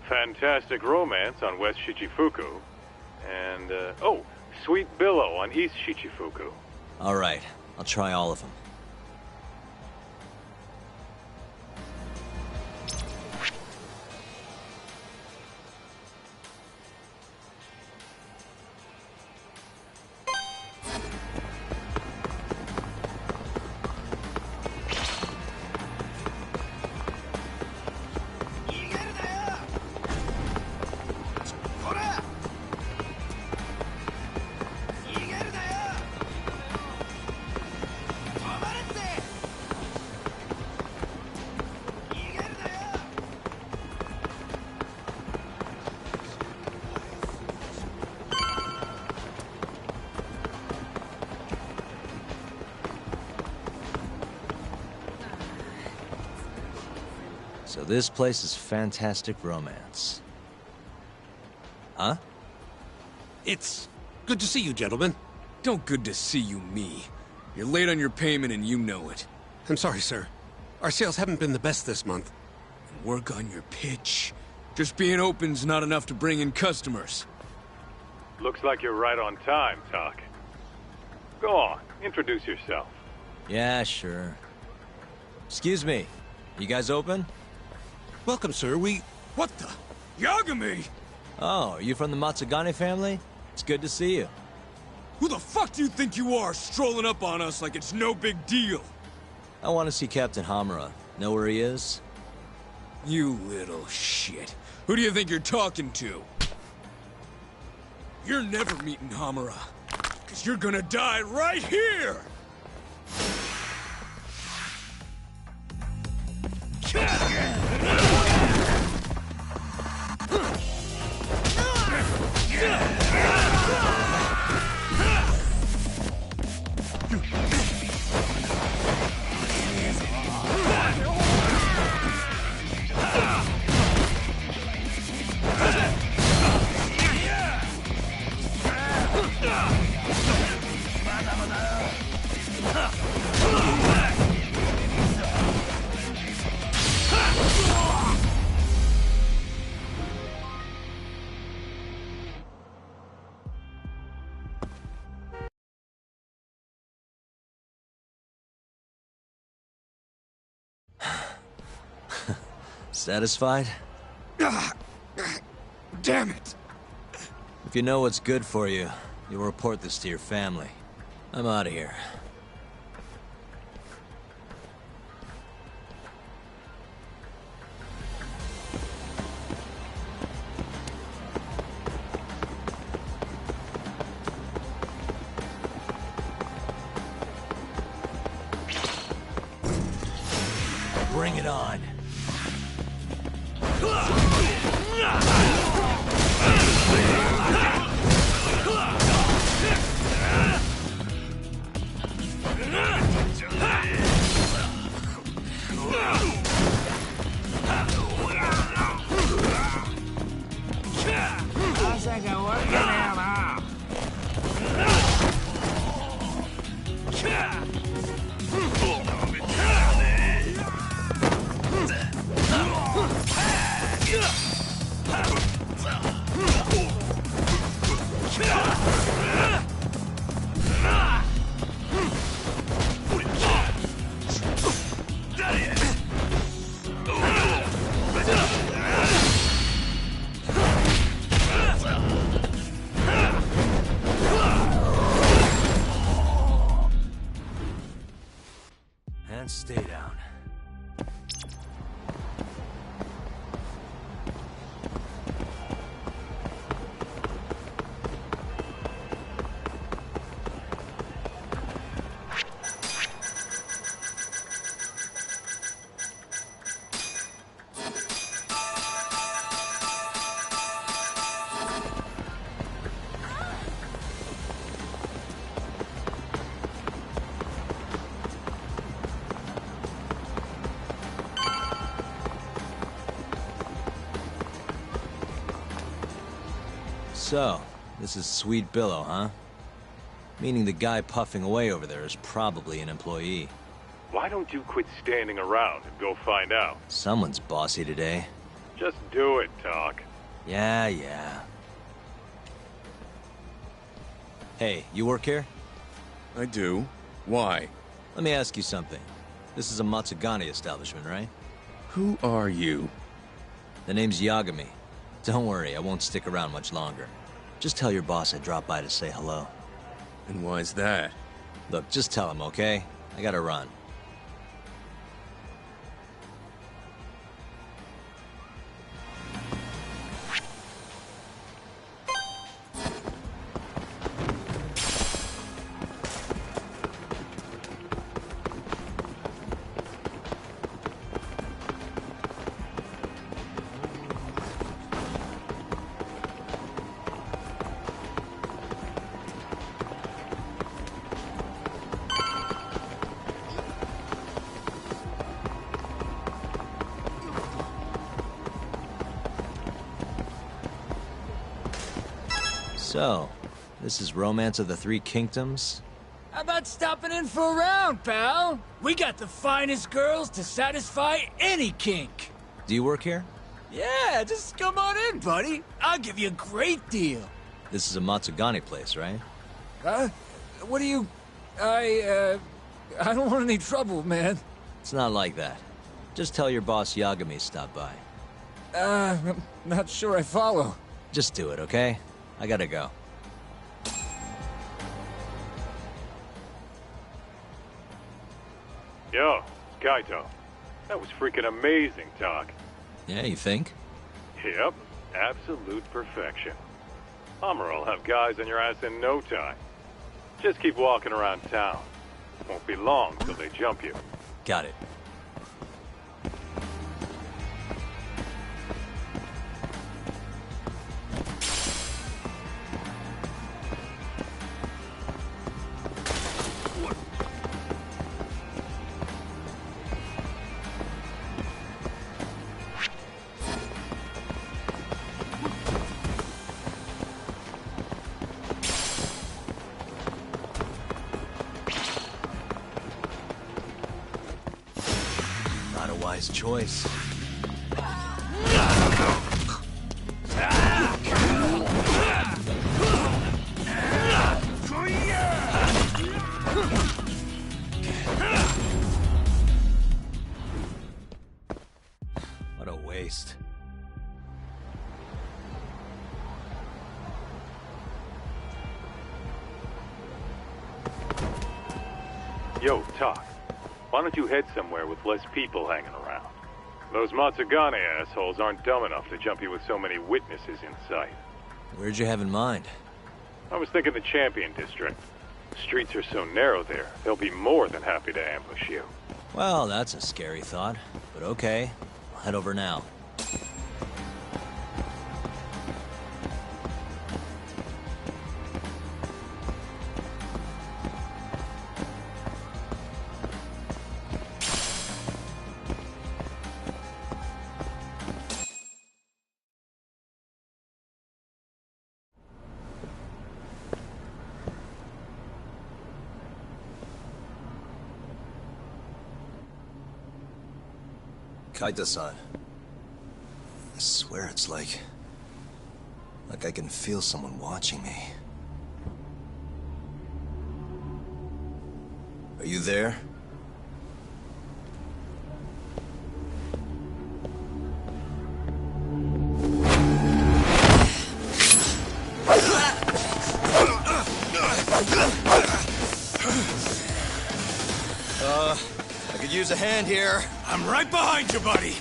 Fantastic Romance on West Shichifuku. And, oh, Sweet Billow on East Shichifuku. All right, I'll try all of them. So this place is Fantastic Romance. Huh? It's good to see you, gentlemen. Don't good to see you me. You're late on your payment and you know it. I'm sorry, sir. Our sales haven't been the best this month. Work on your pitch. Just being open's not enough to bring in customers. Looks like you're right on time, Tak. Go on, introduce yourself. Yeah, sure. Excuse me, you guys open? Welcome, sir. What the? Yagami! Oh, are you from the Matsugane family? It's good to see you. Who the fuck do you think you are, strolling up on us like it's no big deal? I want to see Captain Hamura. Know where he is? You little shit. Who do you think you're talking to? You're never meeting Hamura. Because you're gonna die right here! Satisfied? Damn it! If you know what's good for you, you'll report this to your family. I'm out of here. Bring it on. And stay down. So, this is Sweet Billow, huh? Meaning the guy puffing away over there is probably an employee. Why don't you quit standing around and go find out? Someone's bossy today. Just do it, Talk. Yeah. Hey, you work here? I do. Why? Let me ask you something. This is a Matsugane establishment, right? Who are you? The name's Yagami. Don't worry, I won't stick around much longer. Just tell your boss I dropped by to say hello. And why's that? Look, just tell him, okay? I gotta run. So, this is Romance of the Three Kingdoms? How about stopping in for a round, pal? We got the finest girls to satisfy any kink. Do you work here? Yeah, just come on in, buddy. I'll give you a great deal. This is a Matsugane place, right? Huh? What do you... I don't want any trouble, man. It's not like that. Just tell your boss Yagami stopped by. I'm not sure I follow. Just do it, okay? I gotta go. Yo, Kaito. That was freaking amazing, Talk. Yeah, you think? Yep, absolute perfection. Amuro will have guys on your ass in no time. Just keep walking around town. Won't be long till they jump you. Got it. Wise choice. What a waste. Yo, Talk. Why don't you head somewhere with less people hanging around? Those Matsugane assholes aren't dumb enough to jump you with so many witnesses in sight. Where'd you have in mind? I was thinking the Champion District. The streets are so narrow there, they'll be more than happy to ambush you. Well, that's a scary thought, but okay. I'll head over now. Kaita-san. I swear it's like I can feel someone watching me. Are you there? I could use a hand here. I'm right behind you, buddy.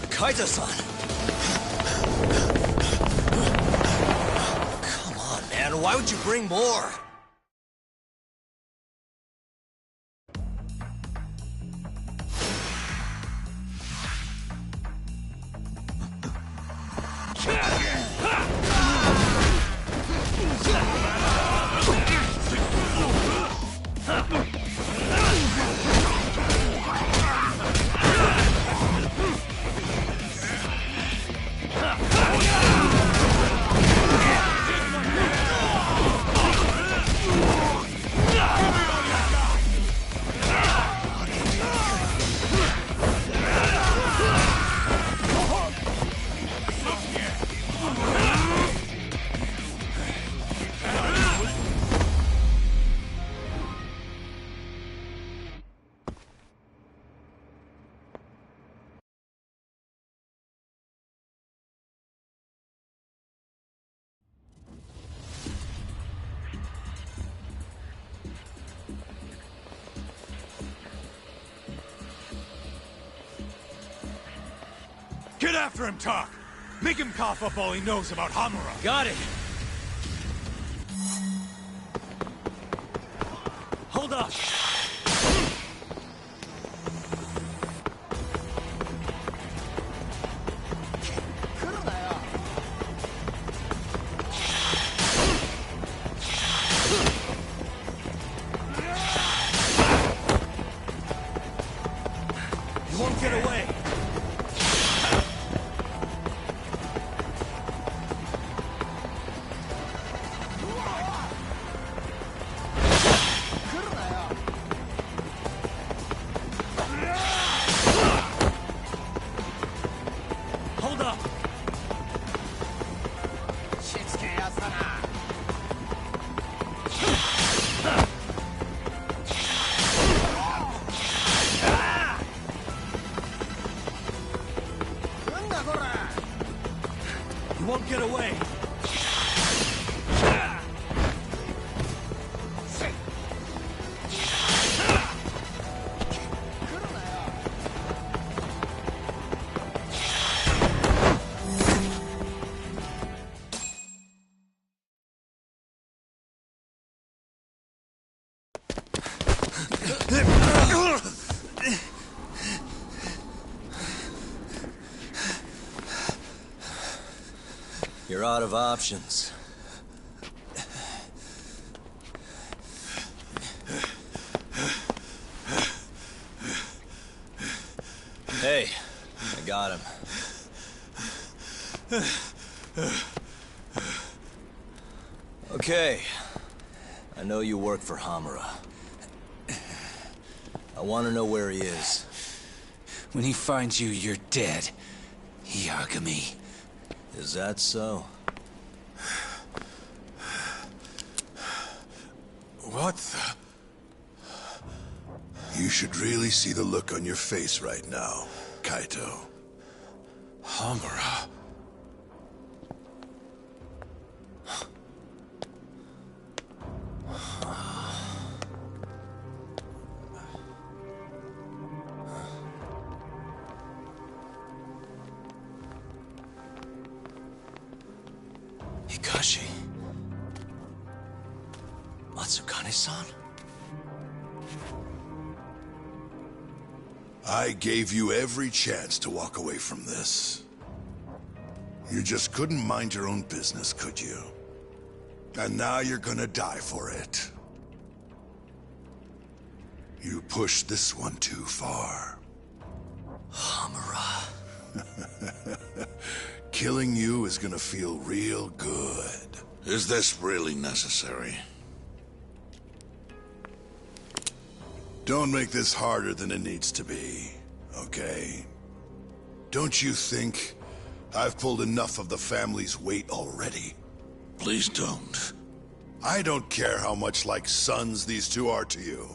Kaita-san. Come on, man. Why would you bring more? Get after him, Tak! Make him cough up all he knows about Hamura! Got it! Hold up! You won't get away! Hold up! You won't get away! You're out of options. Hey, I got him. Okay. I know you work for Hamura. I want to know where he is. When he finds you, you're dead. Yagami. Is that so? What the... You should really see the look on your face right now, Kaito. Hamura. Hikashi. Matsukane-san? I gave you every chance to walk away from this. You just couldn't mind your own business, could you? And now you're gonna die for it. You pushed this one too far. Hamura. Killing you is gonna feel real good. Is this really necessary? Don't make this harder than it needs to be, okay? Don't you think I've pulled enough of the family's weight already? Please don't. I don't care how much like sons these two are to you.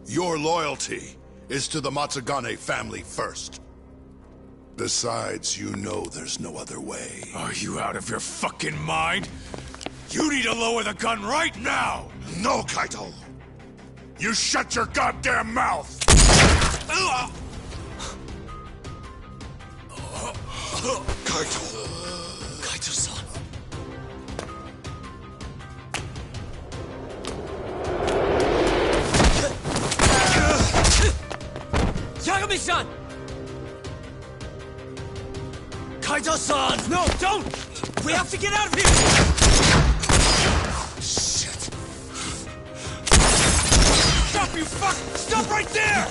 Your loyalty is to the Matsugane family first. Besides, you know there's no other way. Are you out of your fucking mind? You need to lower the gun right now! No, Kaito! You shut your goddamn mouth! Kaito! Kaito-san. Yagami-san! Kaito-san! No, don't! We have to get out of here! Shit. Stop, you fuck! Stop right there!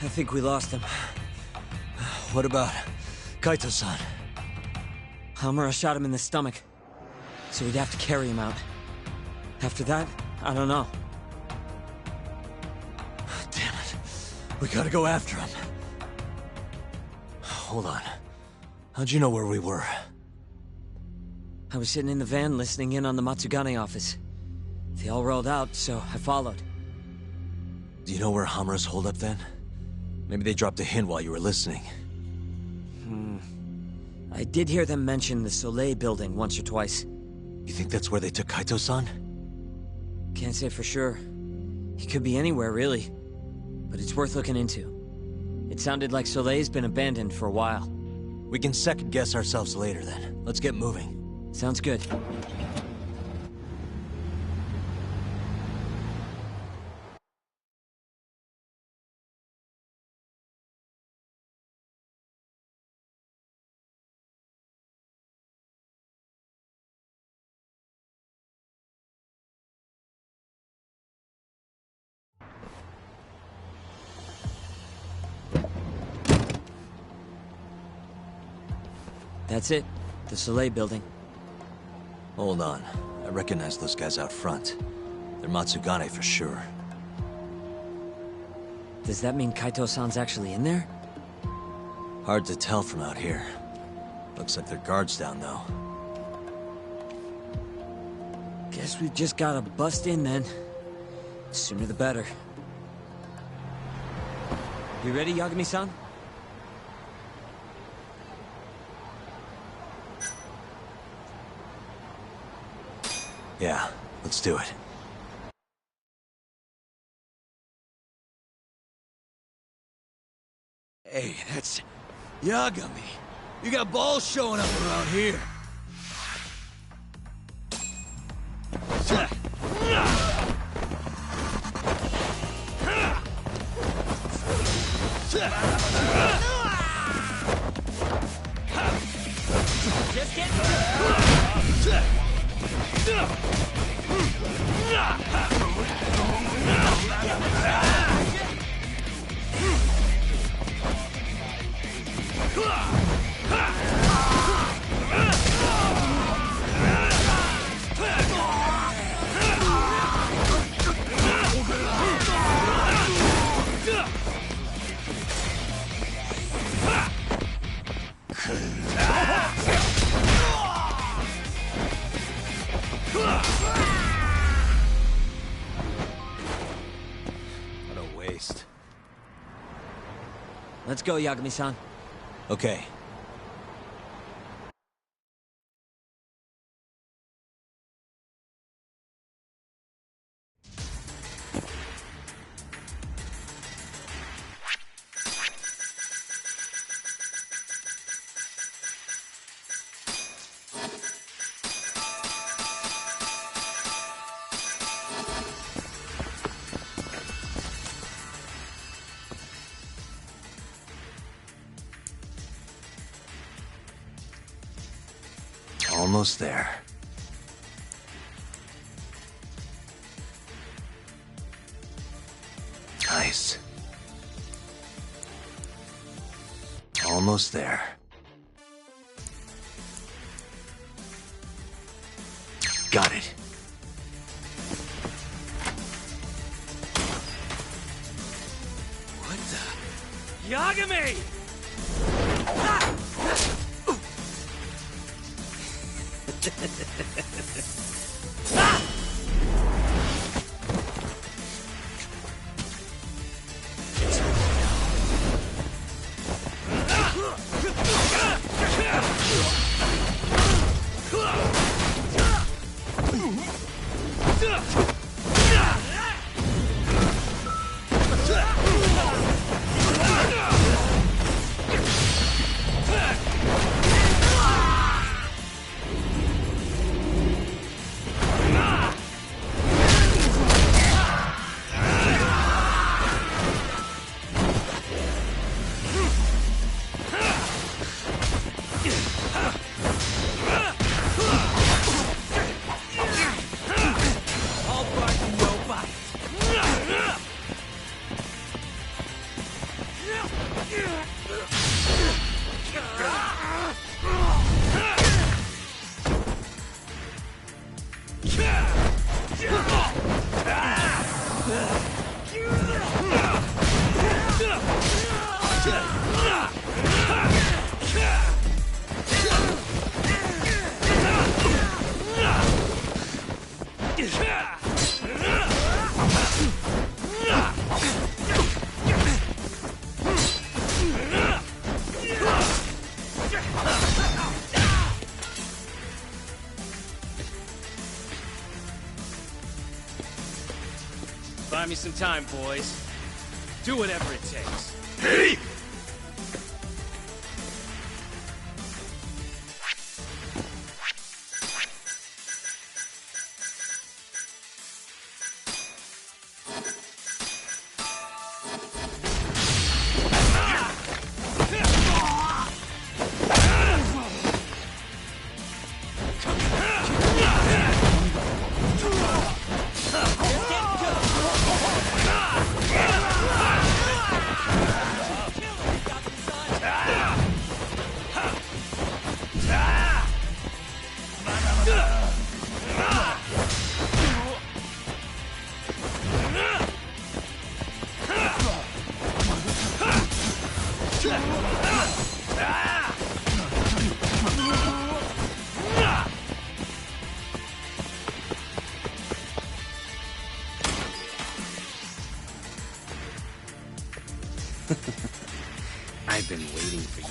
I think we lost him. What about Kaito-san? Hamura shot him in the stomach, so we'd have to carry him out. After that, I don't know. Damn it. We gotta go after him. Hold on. How'd you know where we were? I was sitting in the van listening in on the Matsugane office. They all rolled out, so I followed. Do you know where Hamura's holed up then? Maybe they dropped a hint while you were listening. I did hear them mention the Soleil building once or twice. You think that's where they took Kaito-san? Can't say for sure. He could be anywhere, really. But it's worth looking into. It sounded like Soleil's been abandoned for a while. We can second-guess ourselves later, then. Let's get moving. Sounds good. That's it. The Soleil building. Hold on. I recognize those guys out front. They're Matsugane for sure. Does that mean Kaito-san's actually in there? Hard to tell from out here. Looks like their guard's down, though. Guess we just gotta bust in then. Sooner the better. You ready, Yagami-san? Yeah, let's do it. Hey, that's Yagami. You got balls showing up around here. Just get What a waste. Let's go, Yagami-san. Okay. Almost there. Nice. Almost there. Got it. What the? Yagami! Buy me some time, boys. Do whatever it takes. Hey! I've been waiting for you.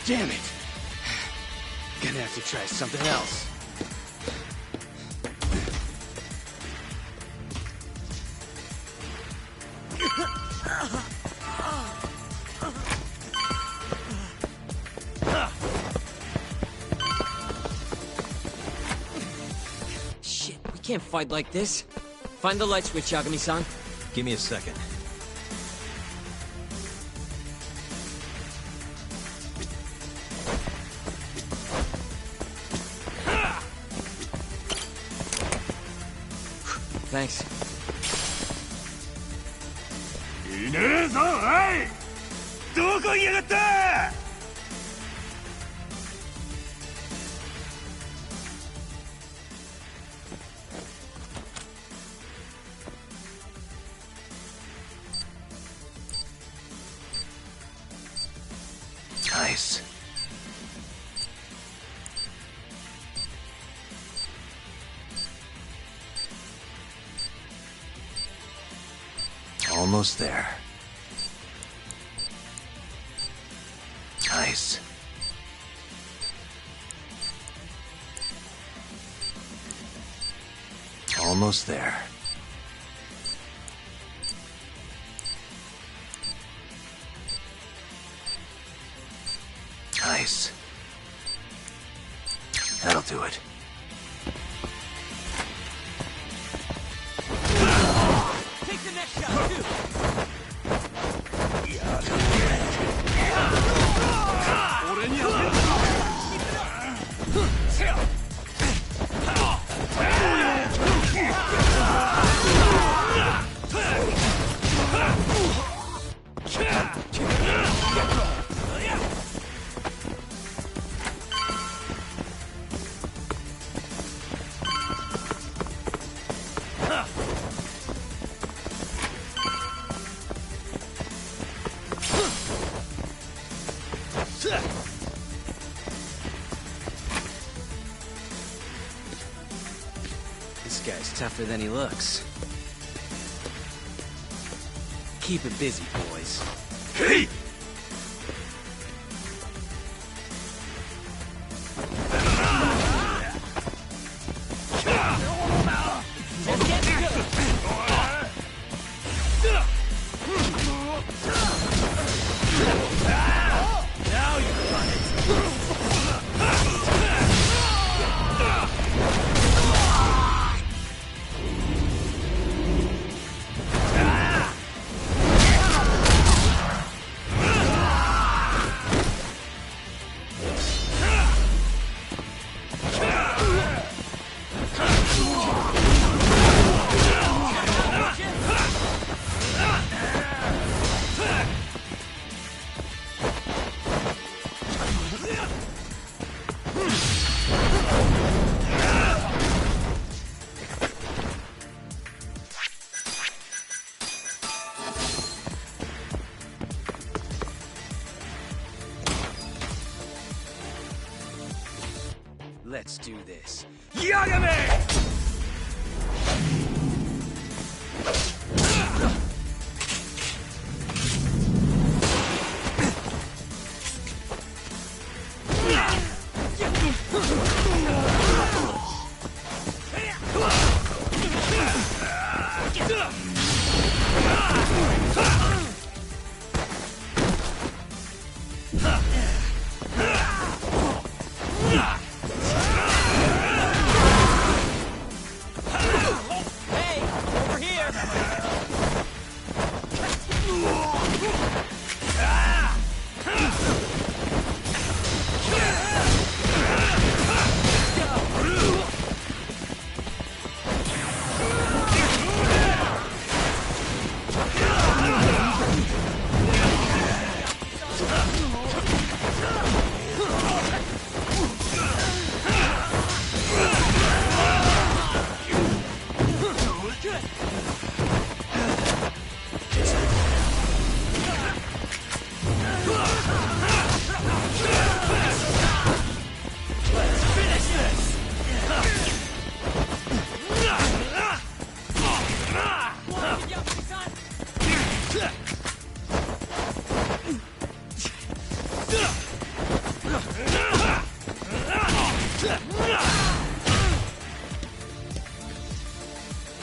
Damn it! Gonna have to try something else. Shit, we can't fight like this. Find the light switch, Yagami-san. Give me a second. Thanks. Nice. Almost there. Nice. Almost there. Nice. That'll do it. Take the next shot, too! tougher than he looks. Keep it busy, boys. Hey! Let's do this. Yagami!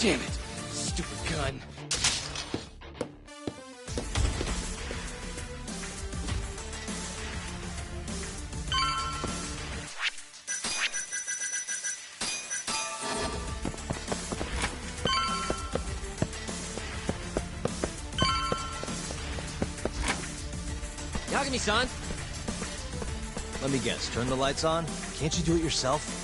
Damn it! Stupid gun. Yagami-san! Let me guess, turn the lights on? Can't you do it yourself?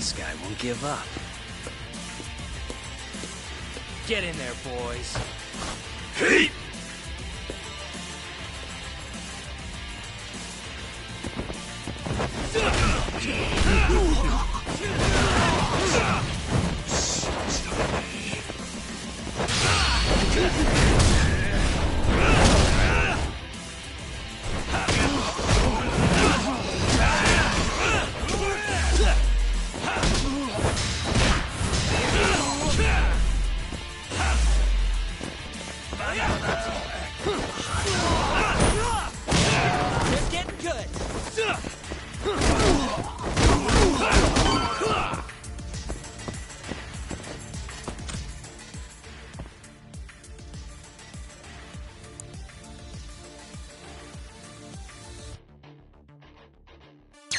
This guy won't give up. Get in there, boys. Hey! They're getting good.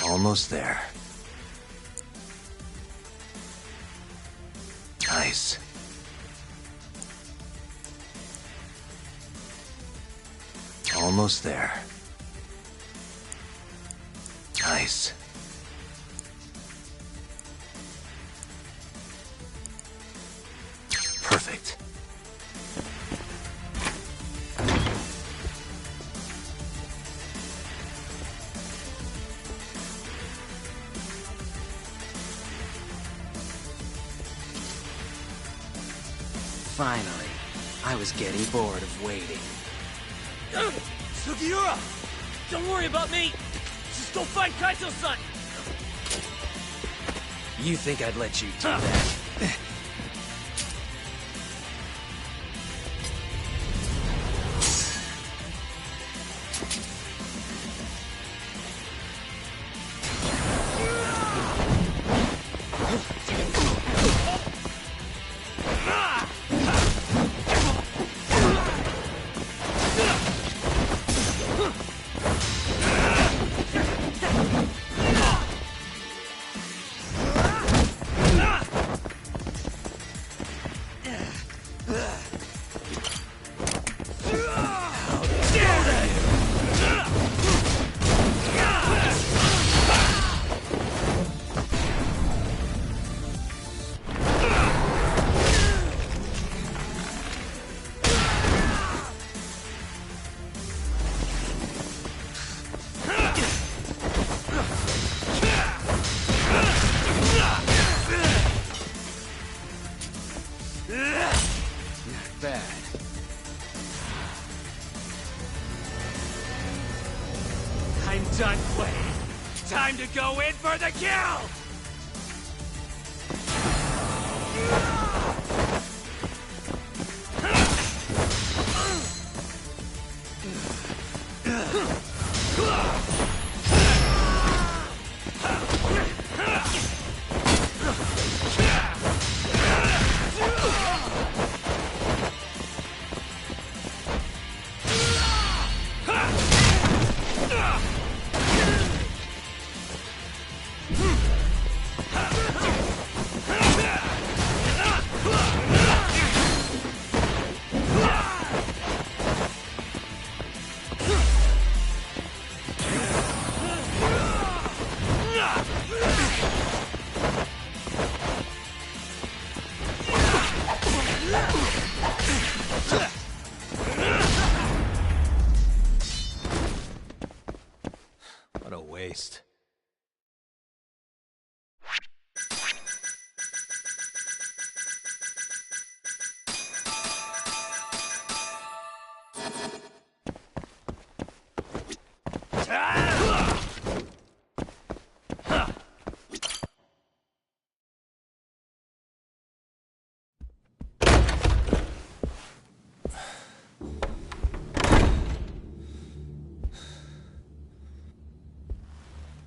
Almost there. Nice. Almost there. Nice. Perfect. Finally, I was getting bored of waiting. Sugiura! Don't worry about me! Just go find Kaito-san! You think I'd let you do that? I'm done playing. Time to go in for the kill! What a waste.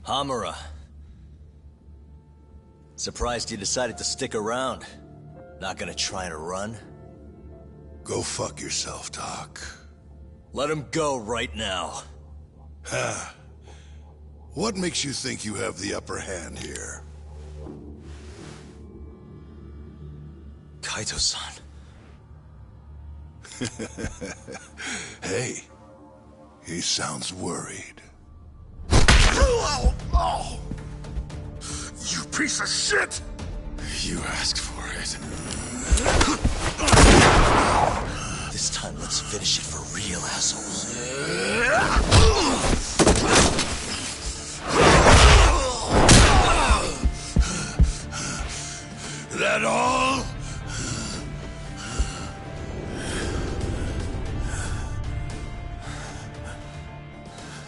Hamura. Surprised you decided to stick around. Not gonna try and run? Go fuck yourself, Doc. Let him go right now. Ha. What makes you think you have the upper hand here? Kaito-san. Hey, he sounds worried. Oh! You piece of shit! You asked for it. This time, let's finish it for real, assholes. That all?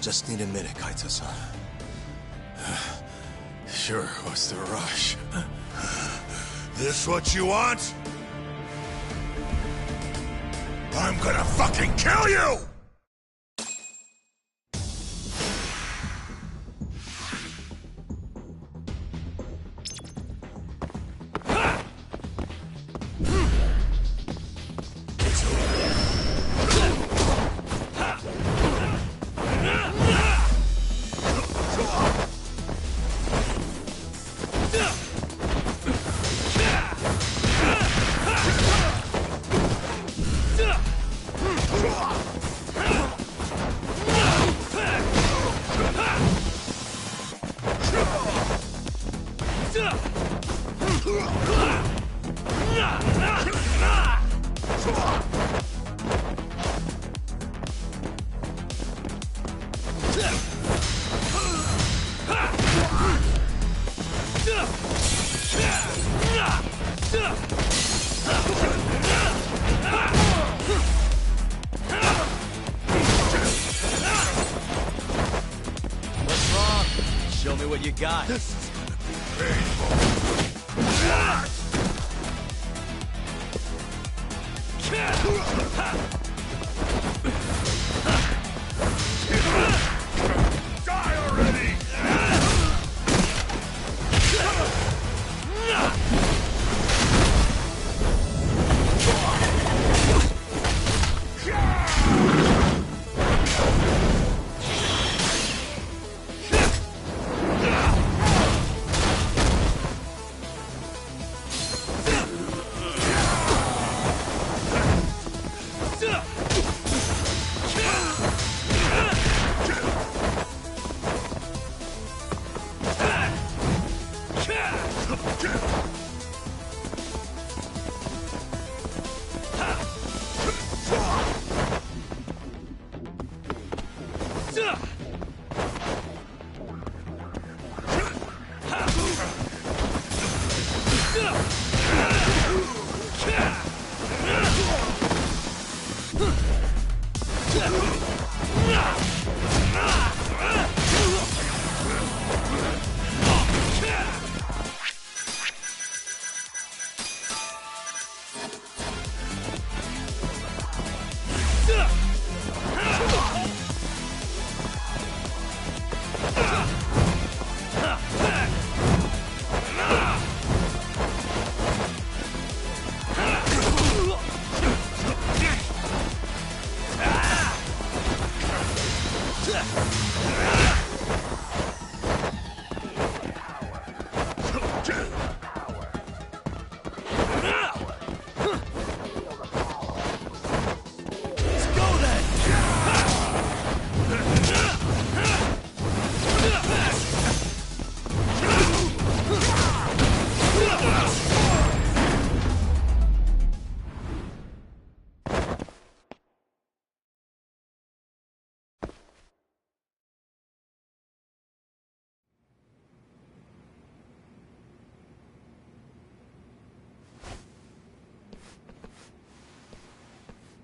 Just need a minute, Kaito-san. Sure, what's the rush? This what you want? I'm gonna fucking kill you! What's wrong? Show me what you got. This is gonna be painful. Die already!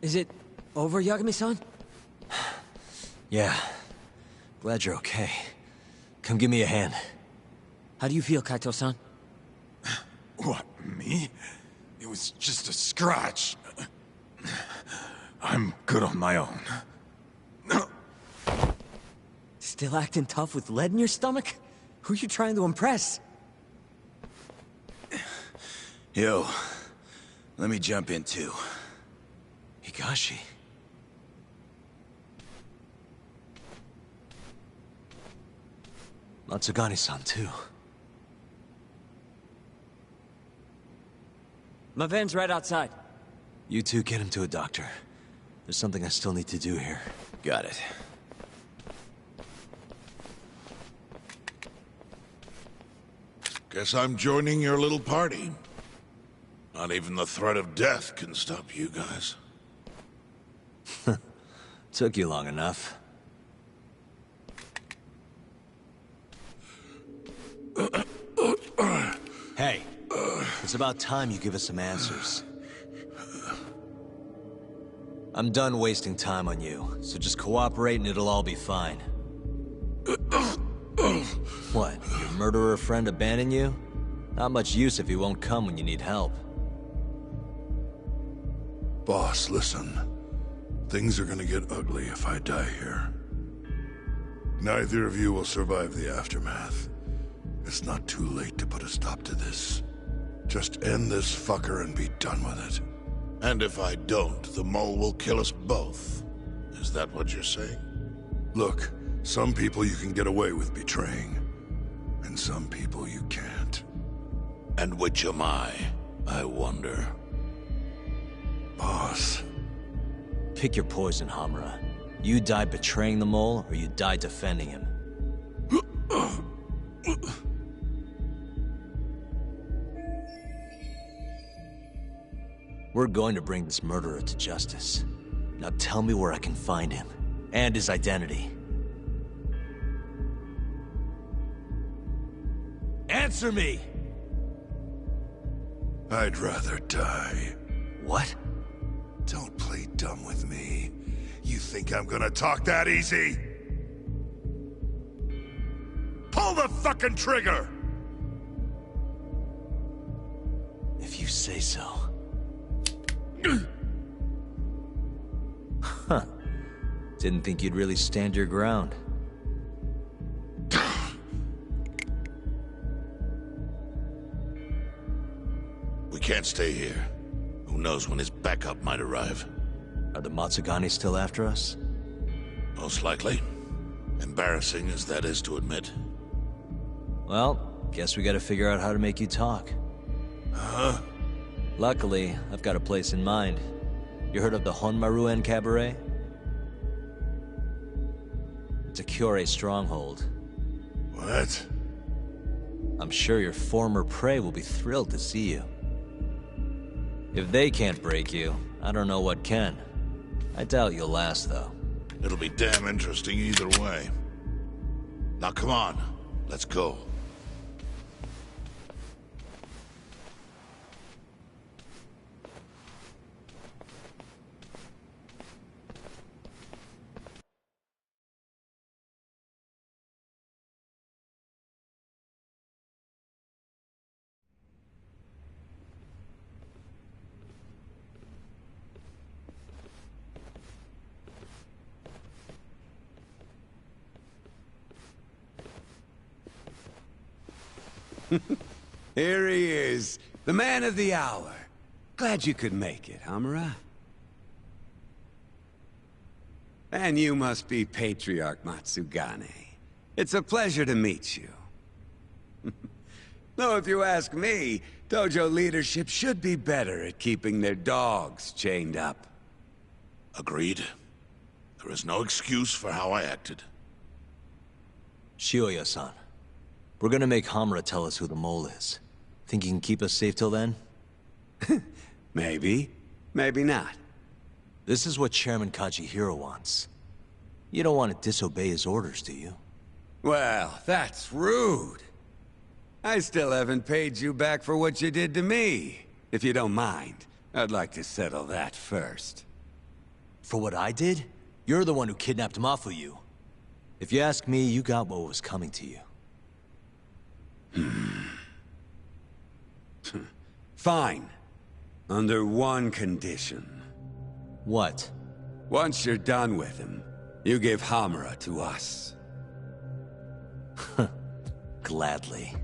Is it over, Yagami-san? Yeah. Glad you're okay. Come give me a hand. How do you feel, Kaito-san? What, me? It was just a scratch. I'm good on my own. Still acting tough with lead in your stomach? Who are you trying to impress? Yo, let me jump in too. Higashi. Matsugane-san, too. My van's right outside. You two get him to a doctor. There's something I still need to do here. Got it. Guess I'm joining your little party. Not even the threat of death can stop you guys. Took you long enough. Hey, it's about time you give us some answers. I'm done wasting time on you, so just cooperate and it'll all be fine. What, your murderer friend abandon you? Not much use if he won't come when you need help. Boss, listen. Things are gonna get ugly if I die here. Neither of you will survive the aftermath. It's not too late to put a stop to this. Just end this fucker and be done with it. And if I don't, the mole will kill us both. Is that what you're saying? Look, some people you can get away with betraying, and some people you can't. And which am I wonder? Boss. Pick your poison, Hamura. You die betraying the mole, or you die defending him. We're going to bring this murderer to justice. Now tell me where I can find him, and his identity. Answer me! I'd rather die. What? Don't play dumb with me. You think I'm gonna talk that easy? Pull the fucking trigger! If you say so. Huh. Didn't think you'd really stand your ground. We can't stay here. Who knows when his backup might arrive? Are the Matsugani still after us? Most likely. Embarrassing as that is to admit. Well, guess we gotta figure out how to make you talk. Huh? Luckily, I've got a place in mind. You heard of the Honmaruen Cabaret? It's a Kyorei stronghold. What? I'm sure your former prey will be thrilled to see you. If they can't break you, I don't know what can. I doubt you'll last, though. It'll be damn interesting either way. Now come on, let's go. Here he is, the man of the hour. Glad you could make it, Hamura. And you must be Patriarch Matsugane. It's a pleasure to meet you. Though if you ask me, dojo leadership should be better at keeping their dogs chained up. Agreed. There is no excuse for how I acted. Shioya-san, we're gonna make Hamura tell us who the mole is. Think he can keep us safe till then? Maybe. Maybe not. This is what Chairman Kajihiro wants. You don't want to disobey his orders, do you? Well, that's rude. I still haven't paid you back for what you did to me. If you don't mind, I'd like to settle that first. For what I did? You're the one who kidnapped Mafuyu. If you ask me, you got what was coming to you. Fine. Under one condition. What? Once you're done with him, you give Hamura to us. Gladly.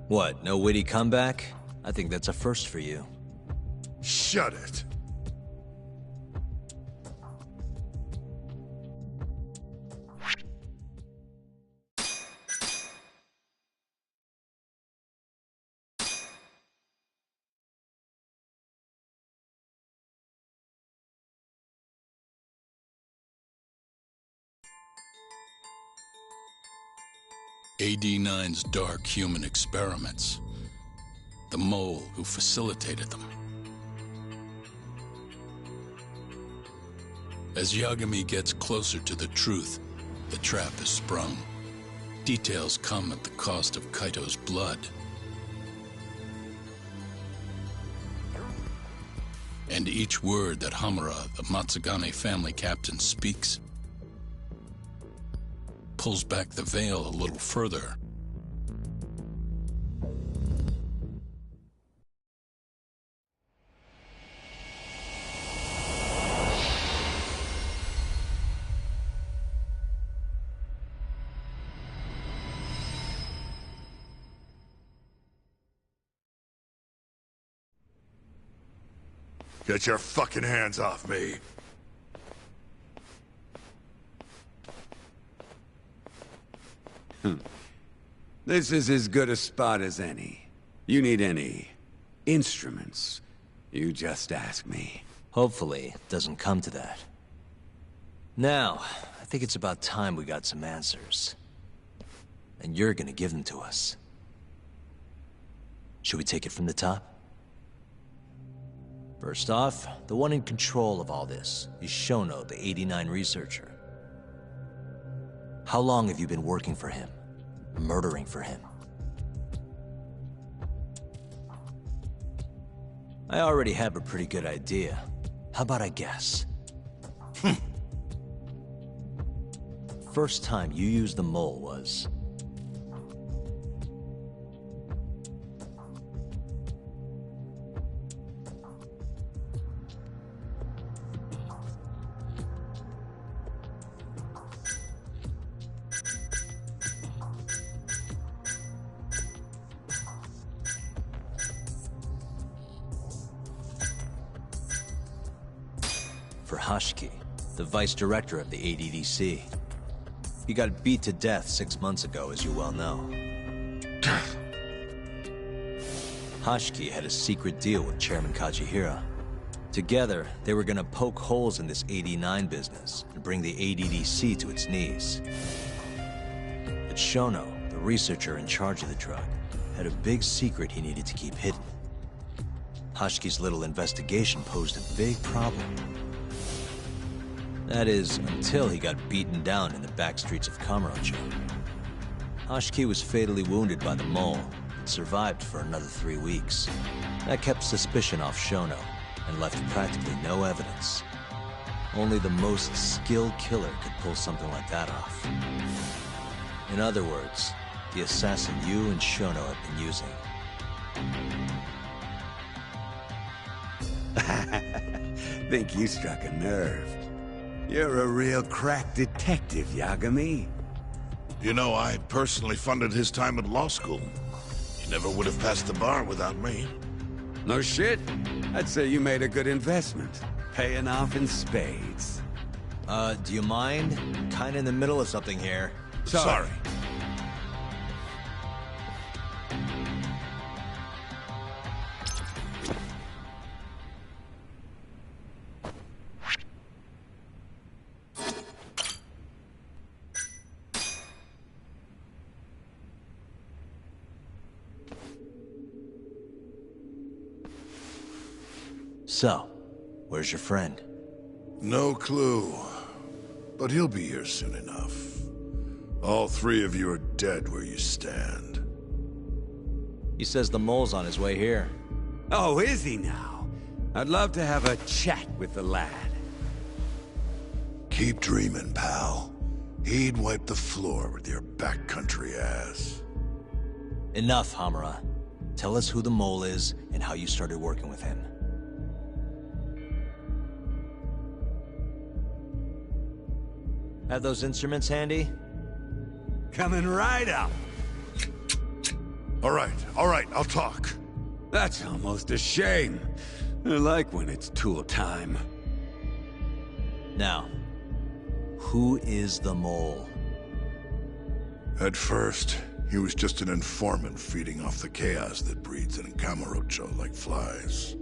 What, no witty comeback? I think that's a first for you. Shut it. AD-9's dark human experiments. The mole who facilitated them. As Yagami gets closer to the truth, the trap is sprung. Details come at the cost of Kaito's blood. And each word that Hamura, the Matsugane family captain, speaks pulls back the veil a little further. Get your fucking hands off me. This is as good a spot as any. You need any instruments, you just ask me. Hopefully, it doesn't come to that. Now, I think it's about time we got some answers. And you're gonna give them to us. Should we take it from the top? First off, the one in control of all this is Shono, the 89 researcher. How long have you been working for him? Murdering for him? I already have a pretty good idea. How about I guess? First time you used the mole was... for Hashiki, the vice director of the ADDC. He got beat to death 6 months ago, as you well know. Hashiki had a secret deal with Chairman Kajihira. Together, they were gonna poke holes in this 89 business and bring the ADDC to its knees. But Shono, the researcher in charge of the drug, had a big secret he needed to keep hidden. Hashiki's little investigation posed a big problem. That is, until he got beaten down in the back streets of Kamurocho. Hashiki was fatally wounded by the mole, and survived for another 3 weeks. That kept suspicion off Shono, and left practically no evidence. Only the most skilled killer could pull something like that off. In other words, the assassin you and Shono have been using. Think you struck a nerve. You're a real crack detective, Yagami. You know, I personally funded his time at law school. He never would have passed the bar without me. No shit. I'd say you made a good investment. Paying off in spades. Do you mind? Kinda in the middle of something here. Sorry. So, where's your friend? No clue. But he'll be here soon enough. All 3 of you are dead where you stand. He says the mole's on his way here. Oh, is he now? I'd love to have a chat with the lad. Keep dreaming, pal. He'd wipe the floor with your backcountry ass. Enough, Hamura. Tell us who the mole is and how you started working with him. Have those instruments handy? Coming right up. All right, I'll talk. That's almost a shame. I like when it's tool time. Now, who is the mole? At first, he was just an informant feeding off the chaos that breeds in Kamurocho like flies.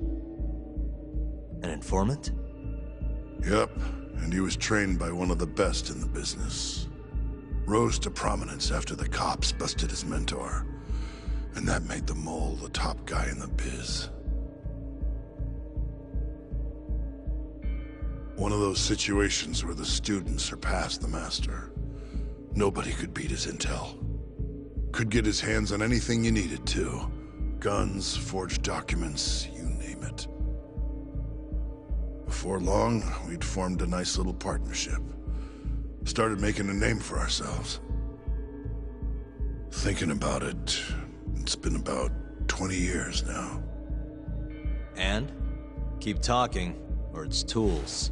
An informant? Yep, and he was trained by one of the best in the business. Rose to prominence after the cops busted his mentor. And that made the mole the top guy in the biz. One of those situations where the student surpassed the master. Nobody could beat his intel. Could get his hands on anything you needed to. Guns, forged documents, you name it. Before long, we'd formed a nice little partnership. Started making a name for ourselves. Thinking about it, it's been about 20 years now. And? Keep talking, or it's tools.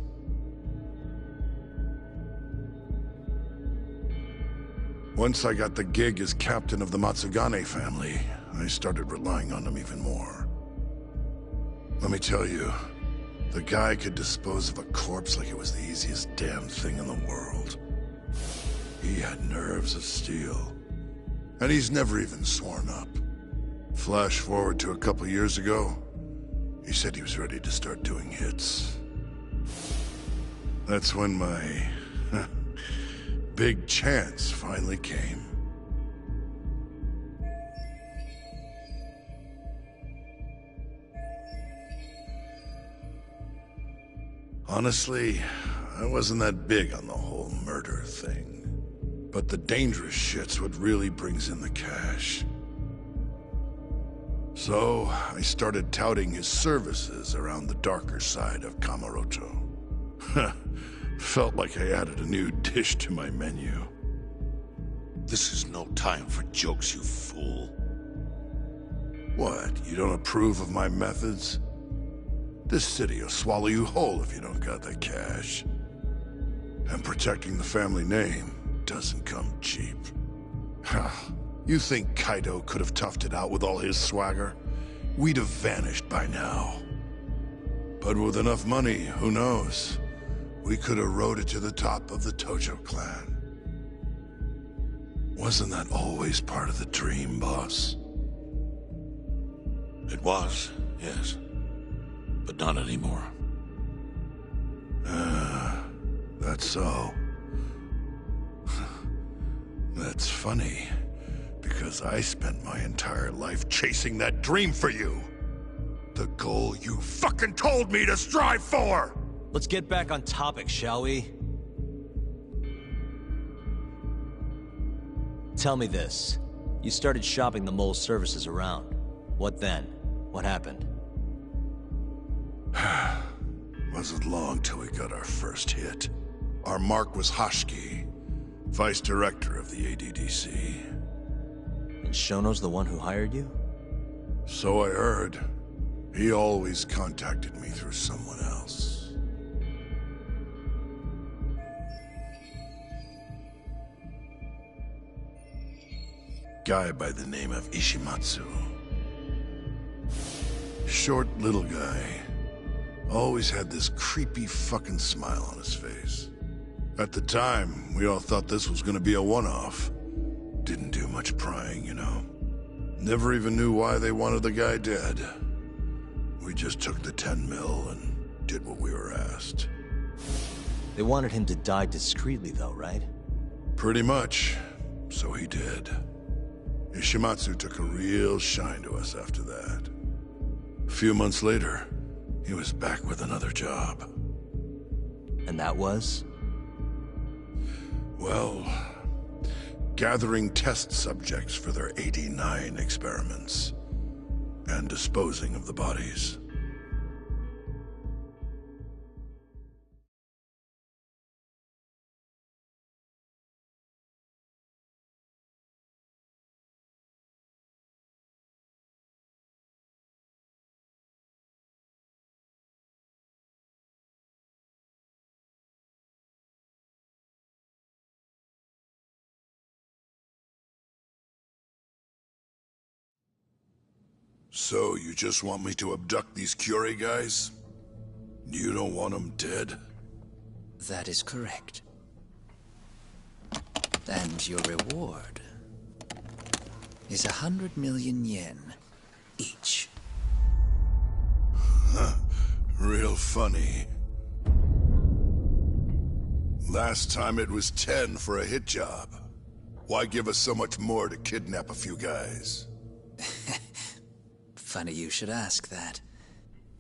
Once I got the gig as captain of the Matsugane family, I started relying on him even more. Let me tell you, the guy could dispose of a corpse like it was the easiest damn thing in the world. He had nerves of steel. And he's never even sworn up. Flash forward to a couple years ago, he said he was ready to start doing hits. That's when my big chance finally came. Honestly, I wasn't that big on the whole murder thing. But the dangerous shit's what really brings in the cash. So, I started touting his services around the darker side of Kamurocho. Felt like I added a new dish to my menu. This is no time for jokes, you fool. What, you don't approve of my methods? This city will swallow you whole if you don't got the cash. And protecting the family name doesn't come cheap. You think Kaido could have toughed it out with all his swagger? We'd have vanished by now. But with enough money, who knows? We could have rode it to the top of the Tojo clan. Wasn't that always part of the dream, boss? It was, yes. But not anymore. That's so. That's funny, because I spent my entire life chasing that dream for you. The goal you fucking told me to strive for! Let's get back on topic, shall we? Tell me this. You started shopping the mole's services around. What then? What happened? Wasn't long till we got our first hit. Our mark was Hashiki, vice director of the ADDC. And Shono's the one who hired you? So I heard. He always contacted me through someone else. Guy by the name of Ishimatsu. Short little guy. Always had this creepy fucking smile on his face. At the time, we all thought this was gonna be a one-off. Didn't do much prying, you know. Never even knew why they wanted the guy dead. We just took the 10 mil and did what we were asked. They wanted him to die discreetly though, right? Pretty much. So he did. Ishimatsu took a real shine to us after that. A few months later, he was back with another job. And that was? Well, gathering test subjects for their 89 experiments. And disposing of the bodies. So, you just want me to abduct these Curie guys? You don't want them dead? That is correct. And your reward is 100 million yen each. Huh. Real funny. Last time it was 10 for a hit job. Why give us so much more to kidnap a few guys? Funny you should ask that.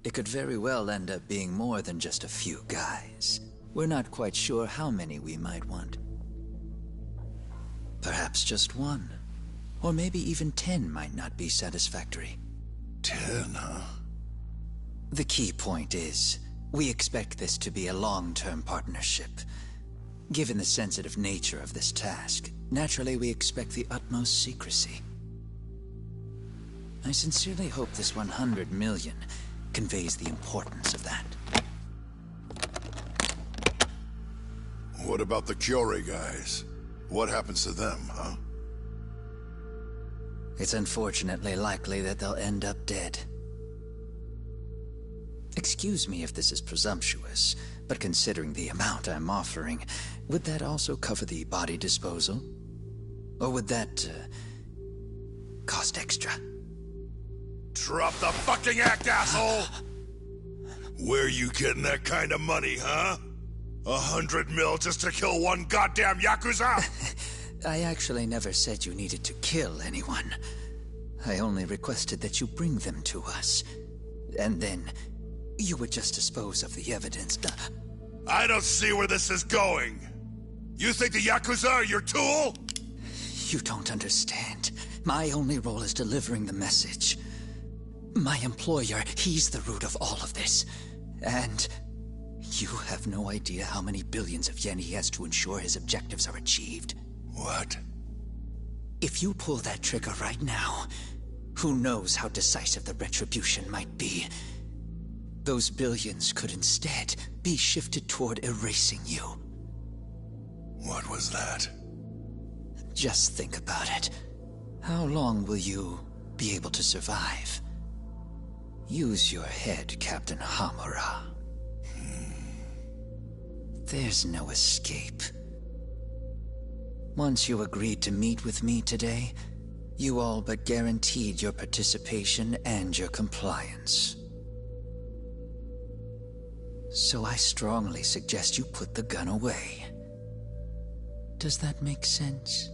It could very well end up being more than just a few guys. We're not quite sure how many we might want. Perhaps just one. Or maybe even 10 might not be satisfactory. 10, huh? The key point is, we expect this to be a long-term partnership. Given the sensitive nature of this task, naturally we expect the utmost secrecy. I sincerely hope this 100 million conveys the importance of that. What about the Kyore guys? What happens to them, huh? It's unfortunately likely that they'll end up dead. Excuse me if this is presumptuous, but considering the amount I'm offering, would that also cover the body disposal? Or would that, cost extra? Drop the fucking act, asshole! Where you getting that kind of money, huh? 100 mil just to kill one goddamn Yakuza? I actually never said you needed to kill anyone. I only requested that you bring them to us. And then, you would just dispose of the evidence. I don't see where this is going. You think the Yakuza are your tool? You don't understand. My only role is delivering the message. My employer, he's the root of all of this. And you have no idea how many billions of yen he has to ensure his objectives are achieved. What? If you pull that trigger right now, who knows how decisive the retribution might be. Those billions could instead be shifted toward erasing you. What was that? Just think about it. How long will you be able to survive? Use your head, Captain Hamura. There's no escape. Once you agreed to meet with me today, you all but guaranteed your participation and your compliance. So I strongly suggest you put the gun away. Does that make sense?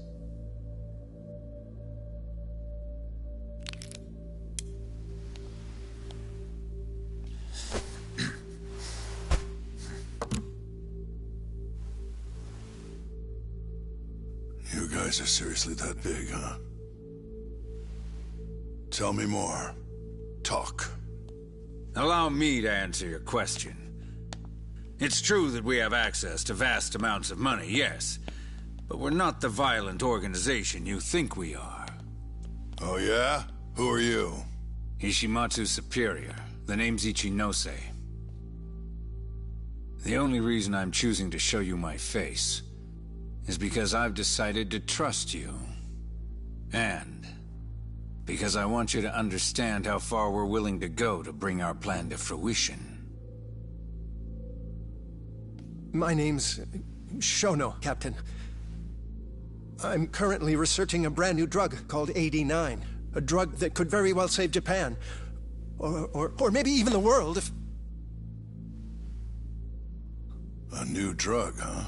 You guys are seriously that big, huh? Tell me more. Talk. Allow me to answer your question. It's true that we have access to vast amounts of money, yes. But we're not the violent organization you think we are. Oh yeah? Who are you? Ishimatsu's superior. The name's Ichinose. The only reason I'm choosing to show you my face is because I've decided to trust you. And because I want you to understand how far we're willing to go to bring our plan to fruition. My name's Shono, Captain. I'm currently researching a brand new drug called AD9. A drug that could very well save Japan. Or maybe even the world if... A new drug, huh?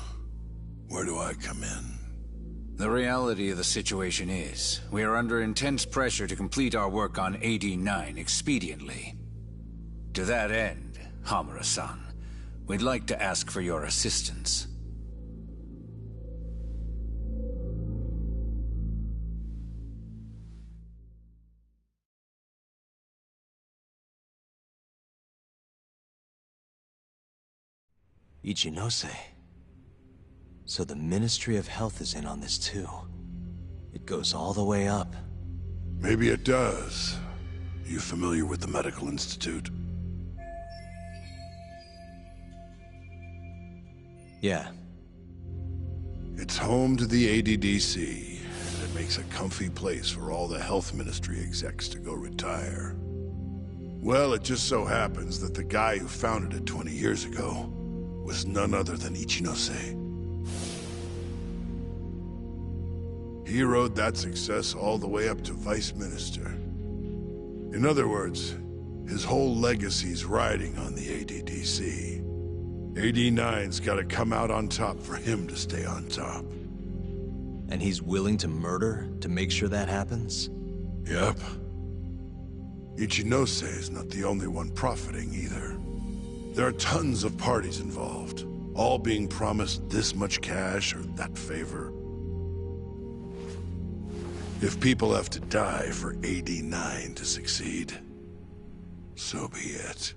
Where do I come in? The reality of the situation is, we are under intense pressure to complete our work on AD9 expediently. To that end, Hamura-san, we'd like to ask for your assistance. Ichinose. So the Ministry of Health is in on this too. It goes all the way up. Maybe it does. You familiar with the Medical Institute? Yeah. It's home to the ADDC, and it makes a comfy place for all the Health Ministry execs to go retire. Well, it just so happens that the guy who founded it 20 years ago was none other than Ichinose. He rode that success all the way up to Vice Minister. In other words, his whole legacy's riding on the ADDC. AD9's gotta come out on top for him to stay on top. And he's willing to murder to make sure that happens? Yep. Ichinose is not the only one profiting either. There are tons of parties involved, all being promised this much cash or that favor. If people have to die for AD9 to succeed, so be it.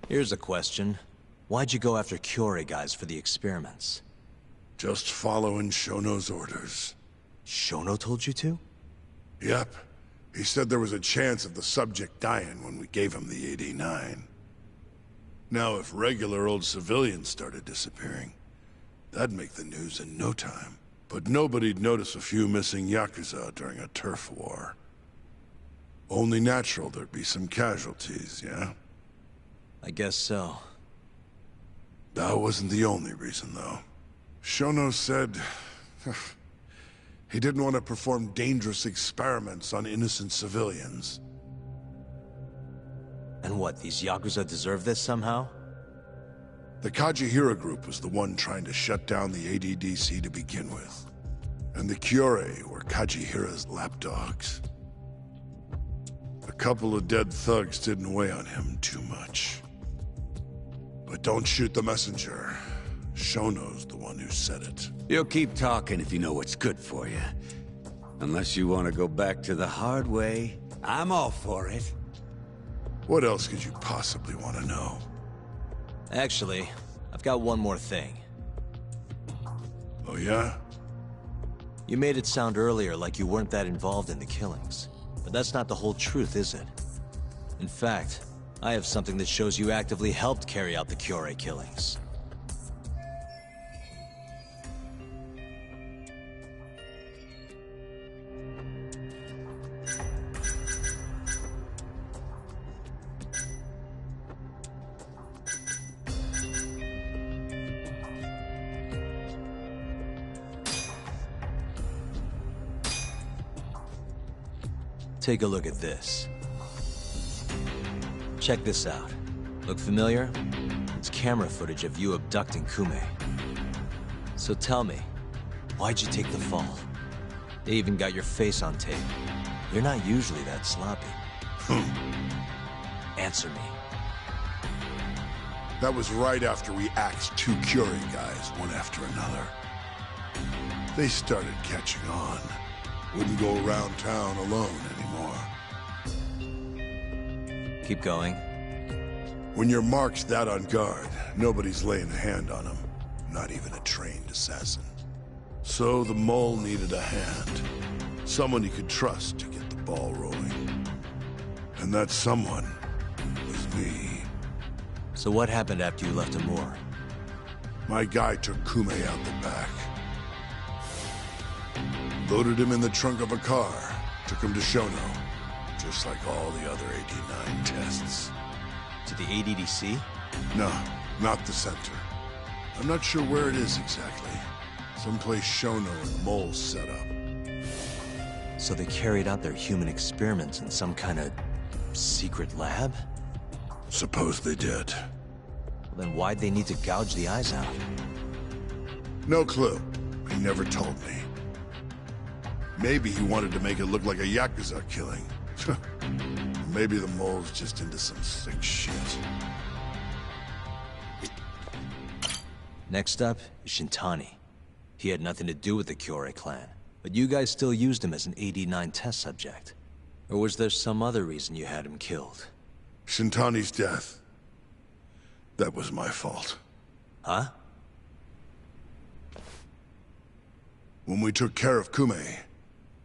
Here's a question. Why'd you go after Kyorei guys for the experiments? Just following Shono's orders. Shono told you to? Yep. He said there was a chance of the subject dying when we gave him the AD9. Now, if regular old civilians started disappearing, that'd make the news in no time. But nobody'd notice a few missing Yakuza during a turf war. Only natural there'd be some casualties, yeah? I guess so. That wasn't the only reason, though. Shono said he didn't want to perform dangerous experiments on innocent civilians. And what, these Yakuza deserve this somehow? The Kajihira group was the one trying to shut down the ADDC to begin with. And the Kyorei were Kajihira's lapdogs. A couple of dead thugs didn't weigh on him too much. But don't shoot the messenger. Shono's the one who said it. You'll keep talking if you know what's good for you. Unless you want to go back to the hard way, I'm all for it. What else could you possibly want to know? Actually, I've got one more thing. Oh yeah? You made it sound earlier like you weren't that involved in the killings. But that's not the whole truth, is it? In fact, I have something that shows you actively helped carry out the Kyorei killings. Take a look at this. Check this out. Look familiar? It's camera footage of you abducting Kume. So tell me, why'd you take the fall? They even got your face on tape. You're not usually that sloppy. Answer me. That was right after we axed two Kyorei guys, one after another. They started catching on. Wouldn't go around town alone anymore. Keep going. When your mark's that on guard, nobody's laying a hand on him. Not even a trained assassin. So the mole needed a hand. Someone he could trust to get the ball rolling. And that someone was me. So what happened after you left Amur? My guy took Kume out the back. Loaded him in the trunk of a car. Took him to Shono. Just like all the other AD9 tests. To the ADDC? No, not the center. I'm not sure where it is exactly. Someplace Shono and the moles set up. So they carried out their human experiments in some kind of secret lab? Suppose they did. Well, then why'd they need to gouge the eyes out? No clue. He never told me. Maybe he wanted to make it look like a Yakuza killing. Maybe the mole's just into some sick shit. Next up is Shintani. He had nothing to do with the Kyorei clan, but you guys still used him as an AD9 test subject. Or was there some other reason you had him killed? Shintani's death. That was my fault. Huh? When we took care of Kume,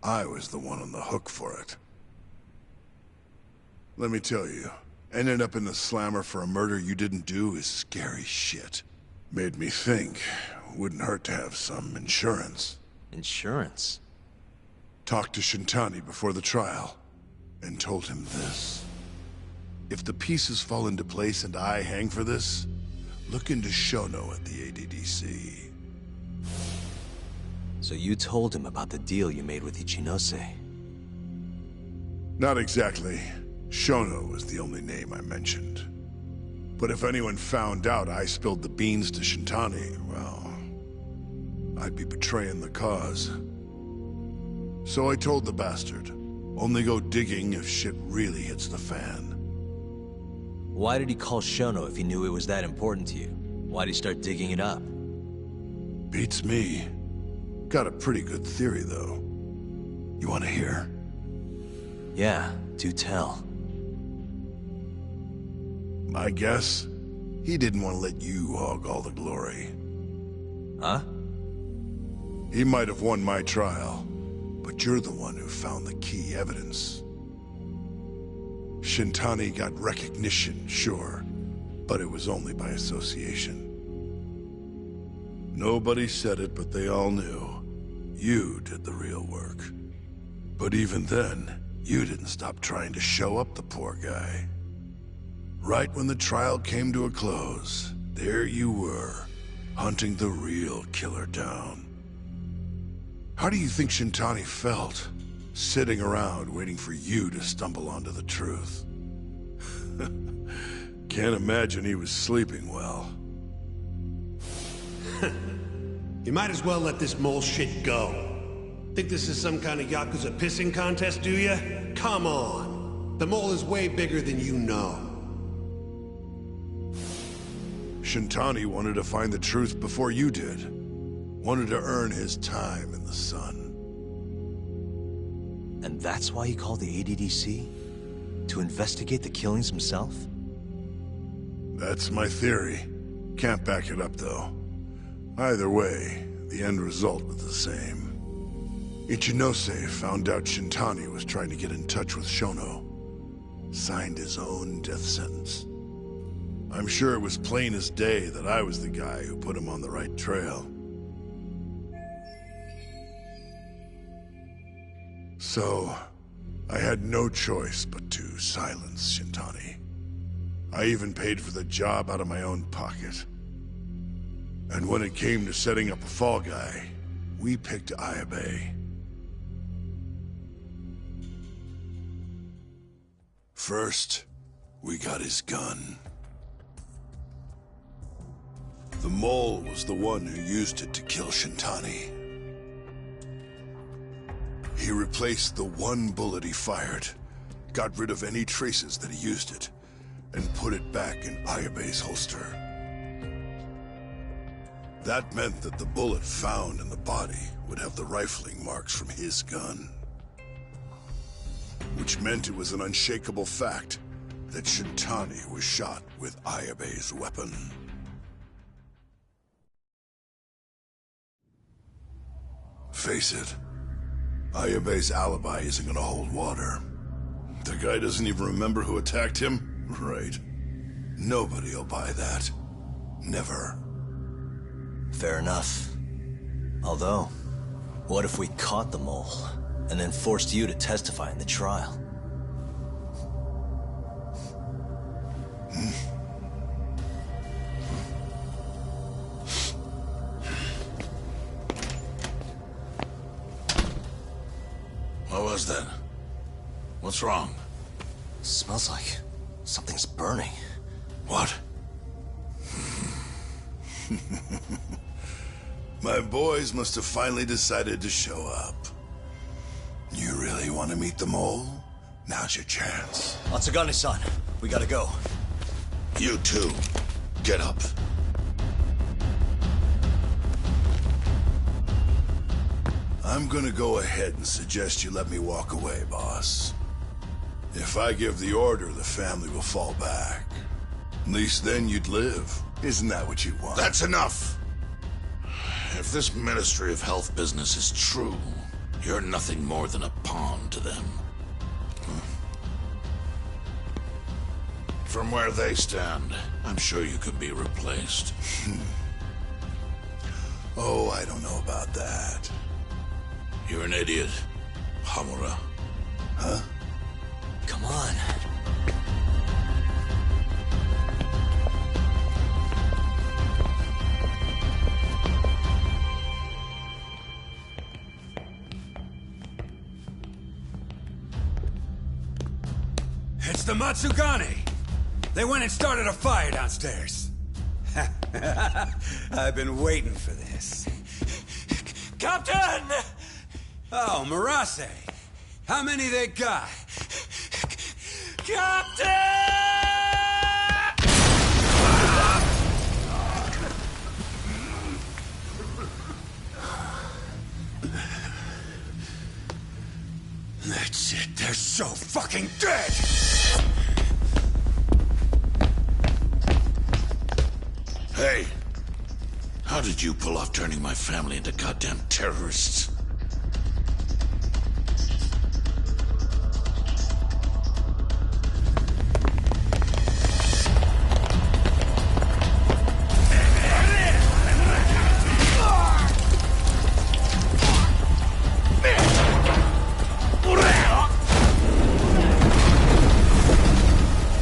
I was the one on the hook for it. Let me tell you, ending up in the slammer for a murder you didn't do is scary shit. Made me think, wouldn't hurt to have some insurance. Insurance? Talked to Shintani before the trial, and told him this. If the pieces fall into place and I hang for this, look into Shono at the ADDC. So you told him about the deal you made with Ichinose? Not exactly. Shono was the only name I mentioned. But if anyone found out I spilled the beans to Shintani, well, I'd be betraying the cause. So I told the bastard, only go digging if shit really hits the fan. Why did he call Shono if he knew it was that important to you? Why'd he start digging it up? Beats me. Got a pretty good theory, though. You want to hear? Yeah, do tell. I guess he didn't want to let you hog all the glory. Huh? He might have won my trial, but you're the one who found the key evidence. Shintani got recognition, sure, but it was only by association. Nobody said it, but they all knew. You did the real work. But even then, you didn't stop trying to show up the poor guy. Right when the trial came to a close, there you were, hunting the real killer down. How do you think Shintani felt, sitting around waiting for you to stumble onto the truth? Can't imagine he was sleeping well. You might as well let this mole shit go. Think this is some kind of Yakuza pissing contest, do ya? Come on. The mole is way bigger than you know. Shintani wanted to find the truth before you did. Wanted to earn his time in the sun. And that's why he called the ADDC? To investigate the killings himself? That's my theory. Can't back it up, though. Either way, the end result was the same. Ichinose found out Shintani was trying to get in touch with Shono. Signed his own death sentence. I'm sure it was plain as day that I was the guy who put him on the right trail. So, I had no choice but to silence Shintani. I even paid for the job out of my own pocket. And when it came to setting up a fall guy, we picked Ayabe. First, we got his gun. The mole was the one who used it to kill Shintani. He replaced the one bullet he fired, got rid of any traces that he used it, and put it back in Ayabe's holster. That meant that the bullet found in the body would have the rifling marks from his gun. Which meant it was an unshakable fact that Shintani was shot with Ayabe's weapon. Face it, Ayabe's alibi isn't gonna hold water. The guy doesn't even remember who attacked him? Right. Nobody'll buy that. Never. Fair enough. Although, what if we caught the mole, and then forced you to testify in the trial? What was that? What's wrong? Smells like something's burning. What? My boys must have finally decided to show up. You really want to meet the mole? Now's your chance. Matsugane-san, we gotta go. You too. Get up. I'm gonna go ahead and suggest you let me walk away, boss. If I give the order, the family will fall back. At least then you'd live. Isn't that what you want? That's enough! If this Ministry of Health business is true, you're nothing more than a pawn to them. From where they stand, I'm sure you can be replaced. Oh, I don't know about that. You're an idiot, Hamura. Huh? Come on. It's the Matsugane! They went and started a fire downstairs. I've been waiting for this. Captain! Oh, Marase! How many they got? Captain! That's it, they're so fucking dead! Hey, how did you pull off turning my family into goddamn terrorists?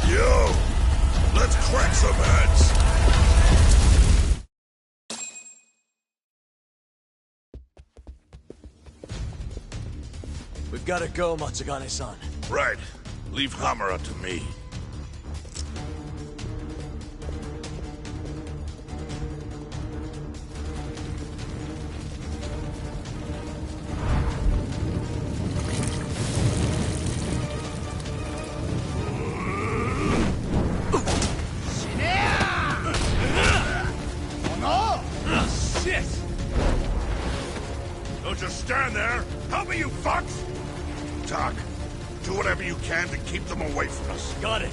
Yo, let's crack some heads. We've gotta go, Matsugane-san. Right. Leave Hamura to me. Shit! Don't just stand there. Help me, you fucks! Doc, do whatever you can to keep them away from us. Got it.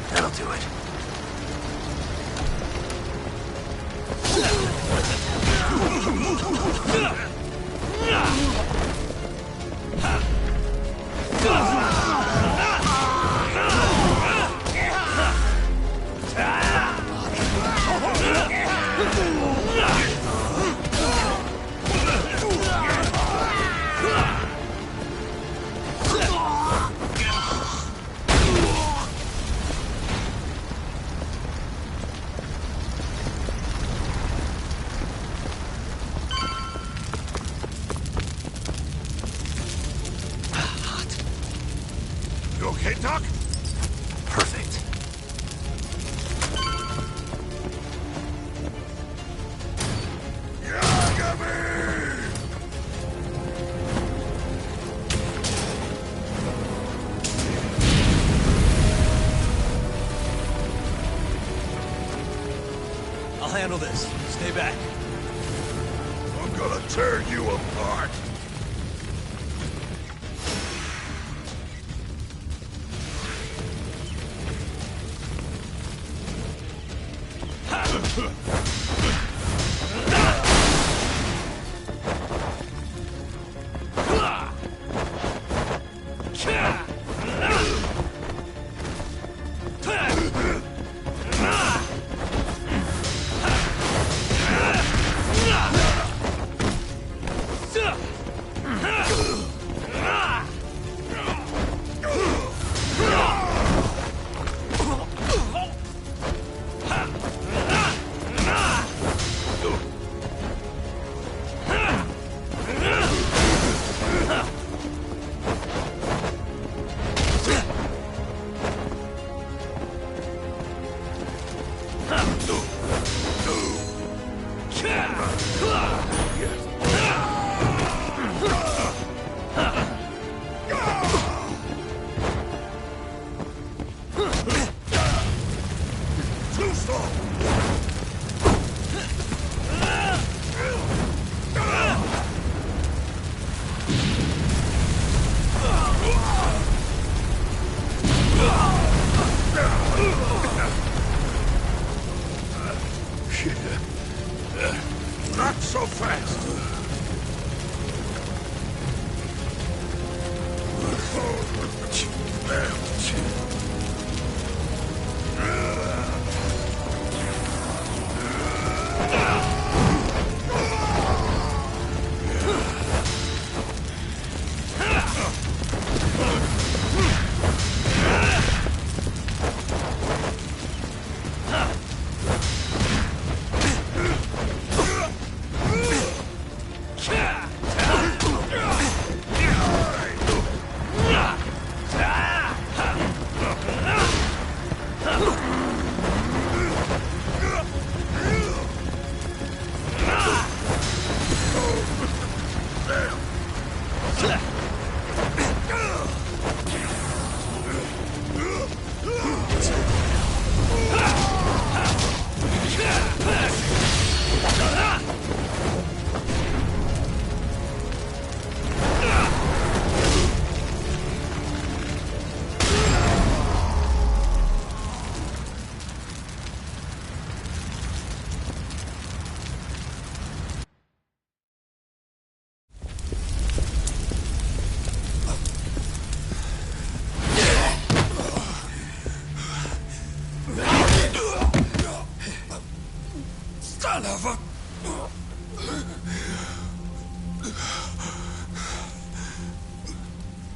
That'll do it. You okay, Doc? Perfect. I'll handle this. Stay back. I'm gonna tear you apart.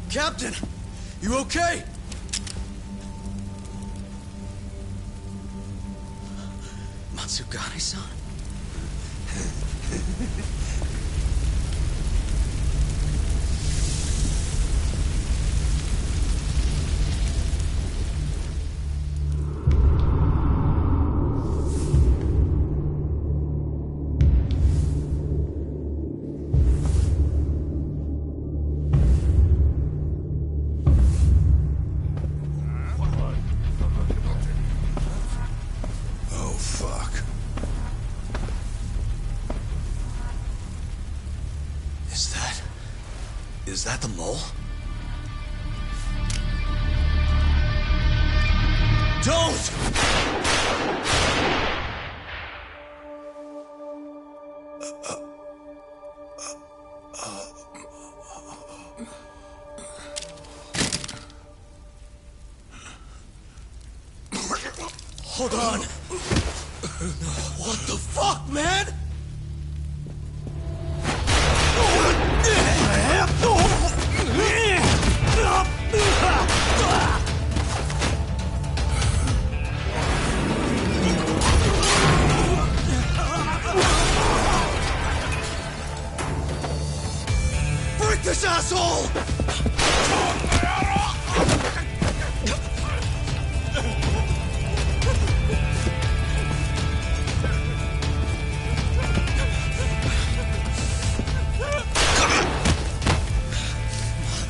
Captain, you okay? Matsugane-san? Is that the mole? Don't! Hold on! What the fuck, man? Break this asshole!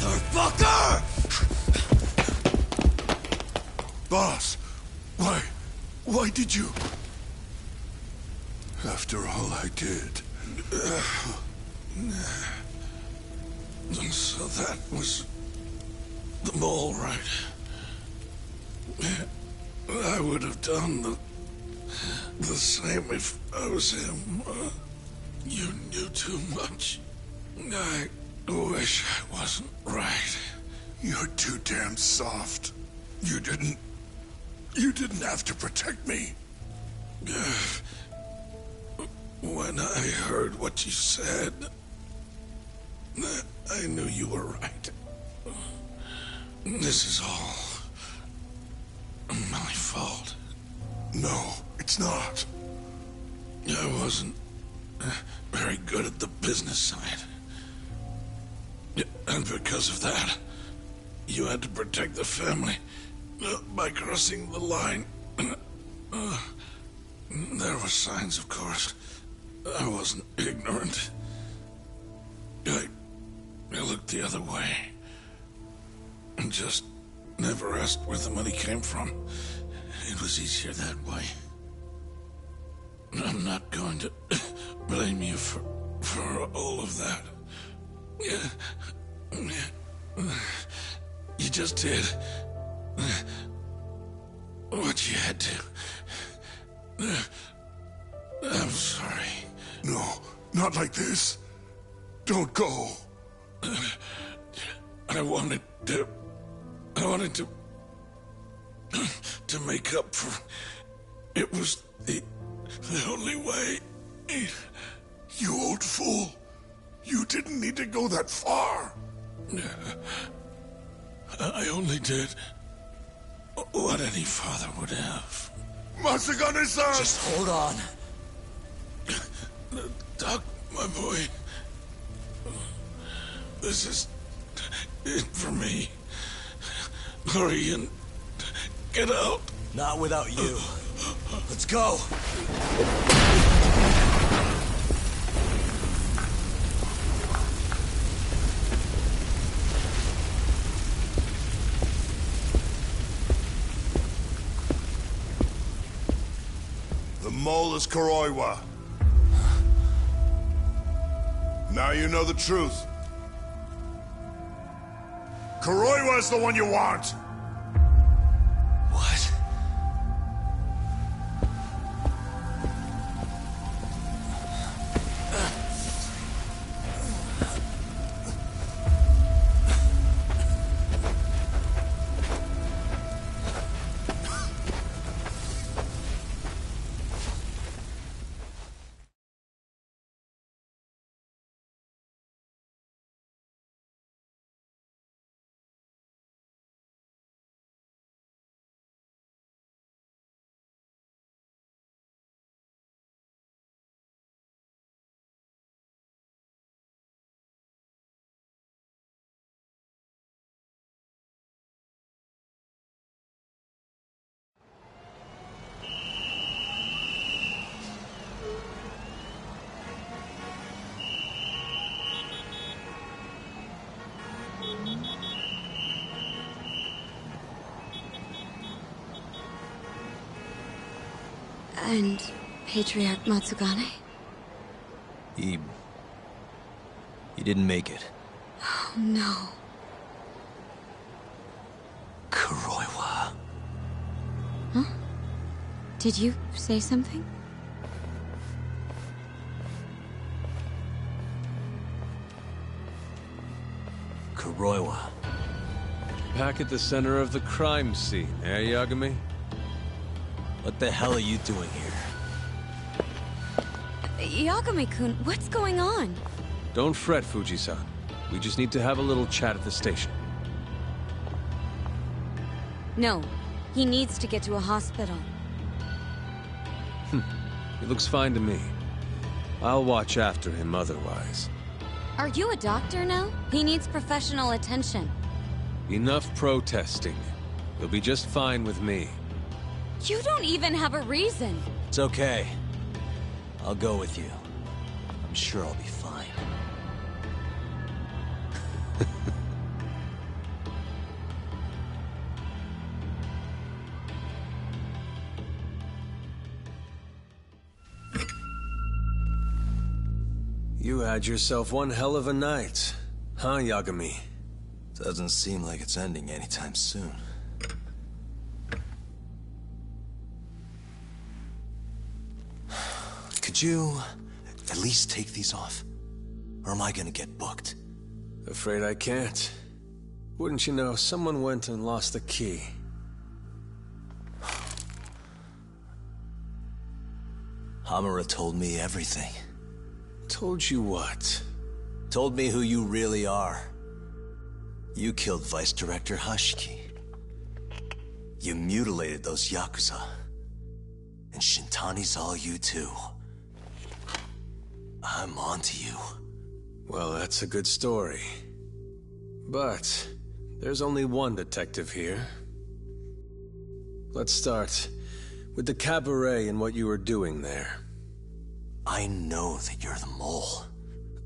Motherfucker! Boss, why did you? After all I did. So that was the mole, right? I would have done the same if I was him. You knew too much. I wish I wasn't right. You're too damn soft. You didn't have to protect me. When I heard what you said, I knew you were right. This is all my fault. No, it's not. I wasn't very good at the business side. And because of that, you had to protect the family by crossing the line. There were signs, of course. I wasn't ignorant. I looked the other way. And just never asked where the money came from. It was easier that way. I'm not going to blame you for all of that. You just did what you had to. I'm sorry. No, not like this. Don't go. I wanted to make up for. It was the only way. You old fool. You didn't need to go that far. I only did what any father would have. Masagane-san! Just hold on. Doc, my boy. This is it for me. Hurry and get out. Not without you. Let's go. mole is Kuroiwa. Now you know the truth. Kuroiwa's the one you want! What? And Patriarch Matsugane? He didn't make it. Oh, no. Kuroiwa. Huh? Did you say something? Kuroiwa. Back at the center of the crime scene, eh, Yagami? What the hell are you doing here? Yagami-kun, what's going on? Don't fret, Fuji-san. We just need to have a little chat at the station. No, he needs to get to a hospital. He looks fine to me. I'll watch after him otherwise. Are you a doctor now? He needs professional attention. Enough protesting. He'll be just fine with me. You don't even have a reason. It's okay. I'll go with you. I'm sure I'll be fine. You had yourself one hell of a night, huh, Yagami? Doesn't seem like it's ending anytime soon. Could you at least take these off? Or am I gonna get booked? Afraid I can't. Wouldn't you know, someone went and lost the key. Hamura told me everything. Told you what? Told me who you really are. You killed Vice Director Hashiki. You mutilated those Yakuza. And Shintani's all you too. I'm onto you. Well, that's a good story. But there's only one detective here. Let's start with the cabaret and what you were doing there. I know that you're the mole.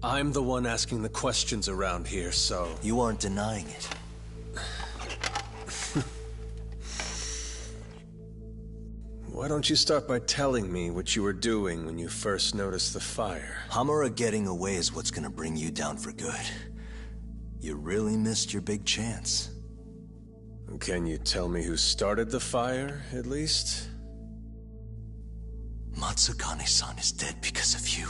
I'm the one asking the questions around here, so... You aren't denying it. Why don't you start by telling me what you were doing when you first noticed the fire? Hamura getting away is what's gonna bring you down for good. You really missed your big chance. Can you tell me who started the fire, at least? Matsugane-san is dead because of you.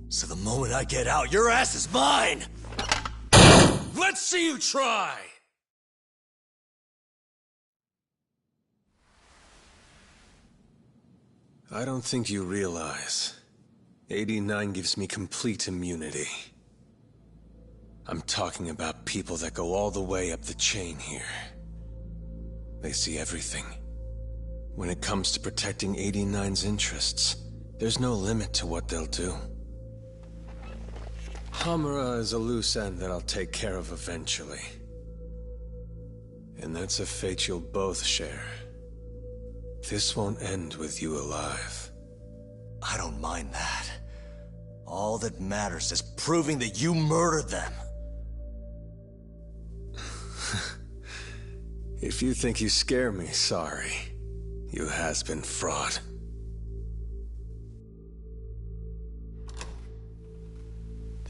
So the moment I get out, your ass is mine! Let's see you try! I don't think you realize. 89 gives me complete immunity. I'm talking about people that go all the way up the chain here. They see everything. When it comes to protecting 89's interests, there's no limit to what they'll do. Hamura is a loose end that I'll take care of eventually. And that's a fate you'll both share. This won't end with you alive. I don't mind that. All that matters is proving that you murdered them. If you think you scare me, sorry. You has-been fraud.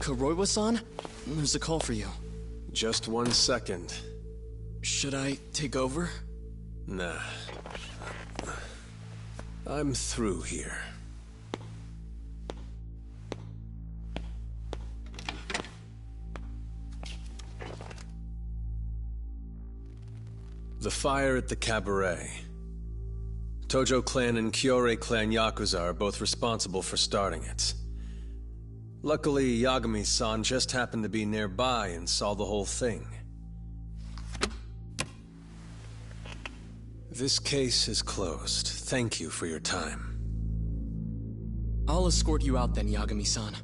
Kuroiwa-san? There's a call for you. Just 1 second. Should I take over? Nah. I'm through here. The fire at the cabaret. Tojo clan and Kyorei clan Yakuza are both responsible for starting it. Luckily, Yagami-san just happened to be nearby and saw the whole thing. This case is closed. Thank you for your time. I'll escort you out then, Yagami-san.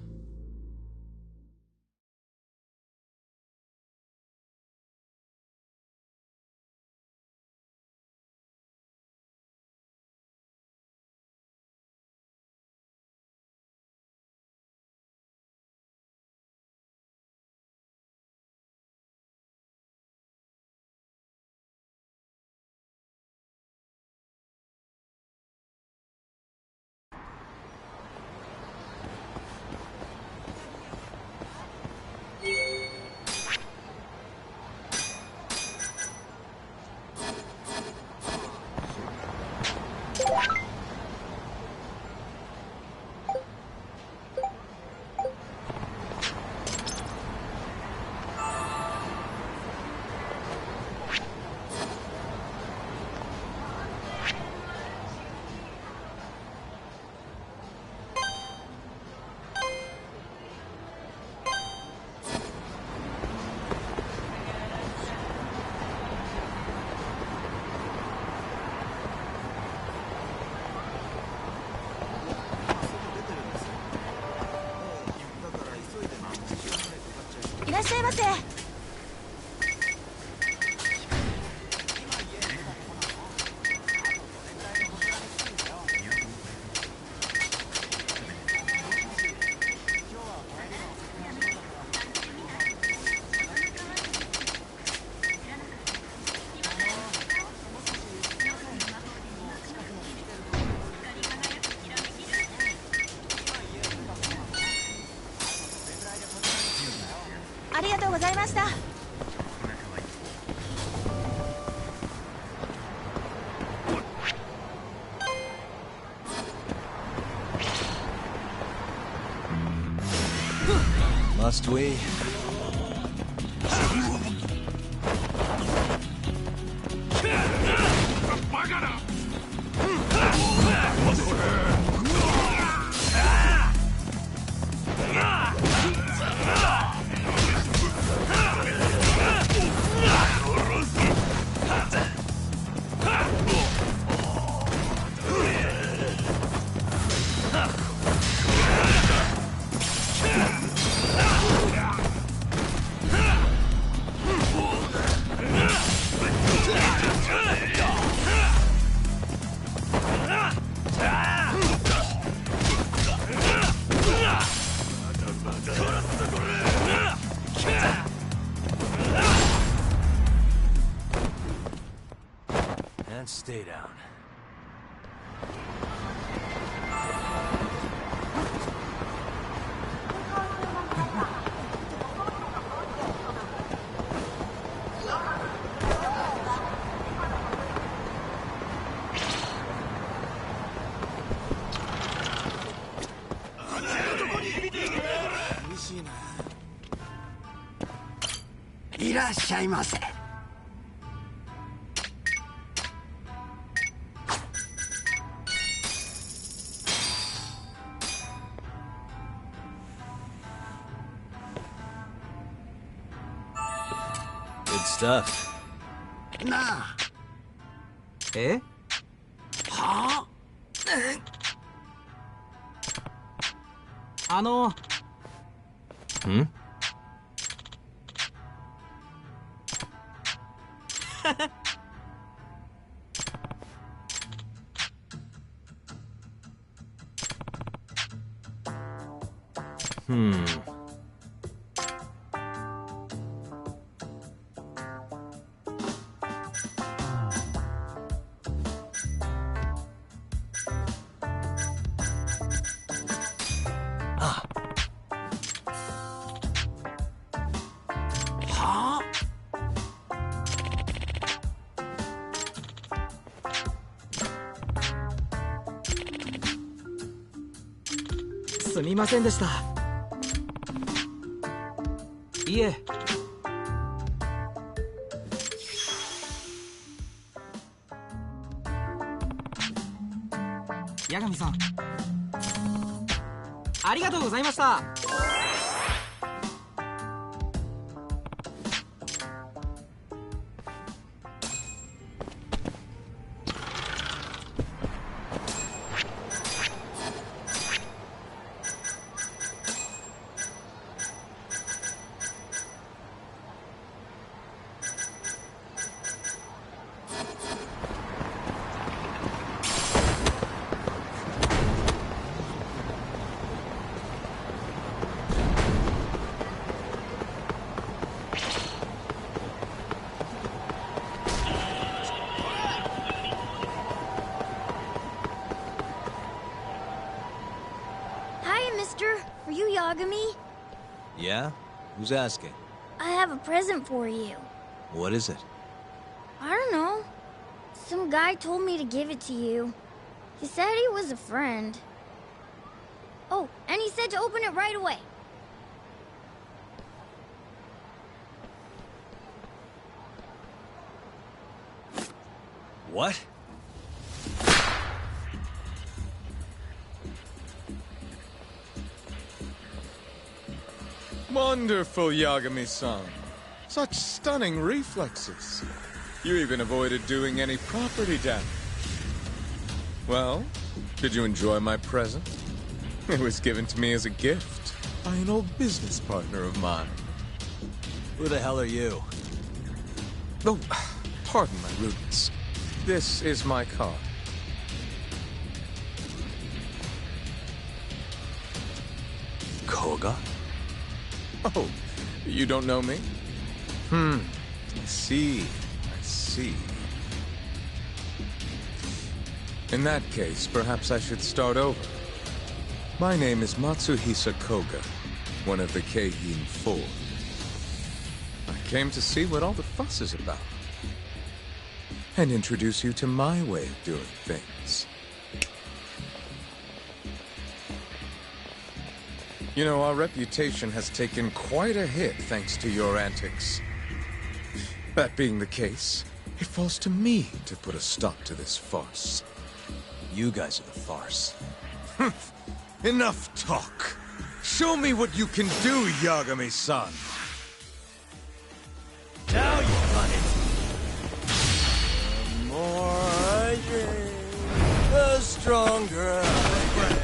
Must we? And stay down. Good stuff. Nah. Eh? Huh? Hmm? すみませんでした。いえ。八神さん、ありがとうございました。Are you Yagami? Yeah? Who's asking? I have a present for you. What is it? I don't know. Some guy told me to give it to you. He said he was a friend. Oh, and he said to open it right away. What? Wonderful, Yagami-san. Such stunning reflexes. You even avoided doing any property damage. Well, did you enjoy my present? It was given to me as a gift by an old business partner of mine. Who the hell are you? Oh, pardon my rudeness. This is my car. Koga? Oh, you don't know me? I see. I see. In that case, perhaps I should start over. My name is Matsuhisa Koga, one of the Keihin Four. I came to see what all the fuss is about, and introduce you to my way of doing things. You know, our reputation has taken quite a hit thanks to your antics. That being the case, it falls to me to put a stop to this farce. You guys are the farce. Enough talk. Show me what you can do, Yagami-san. Now you've done it. The more I drink, the stronger I get.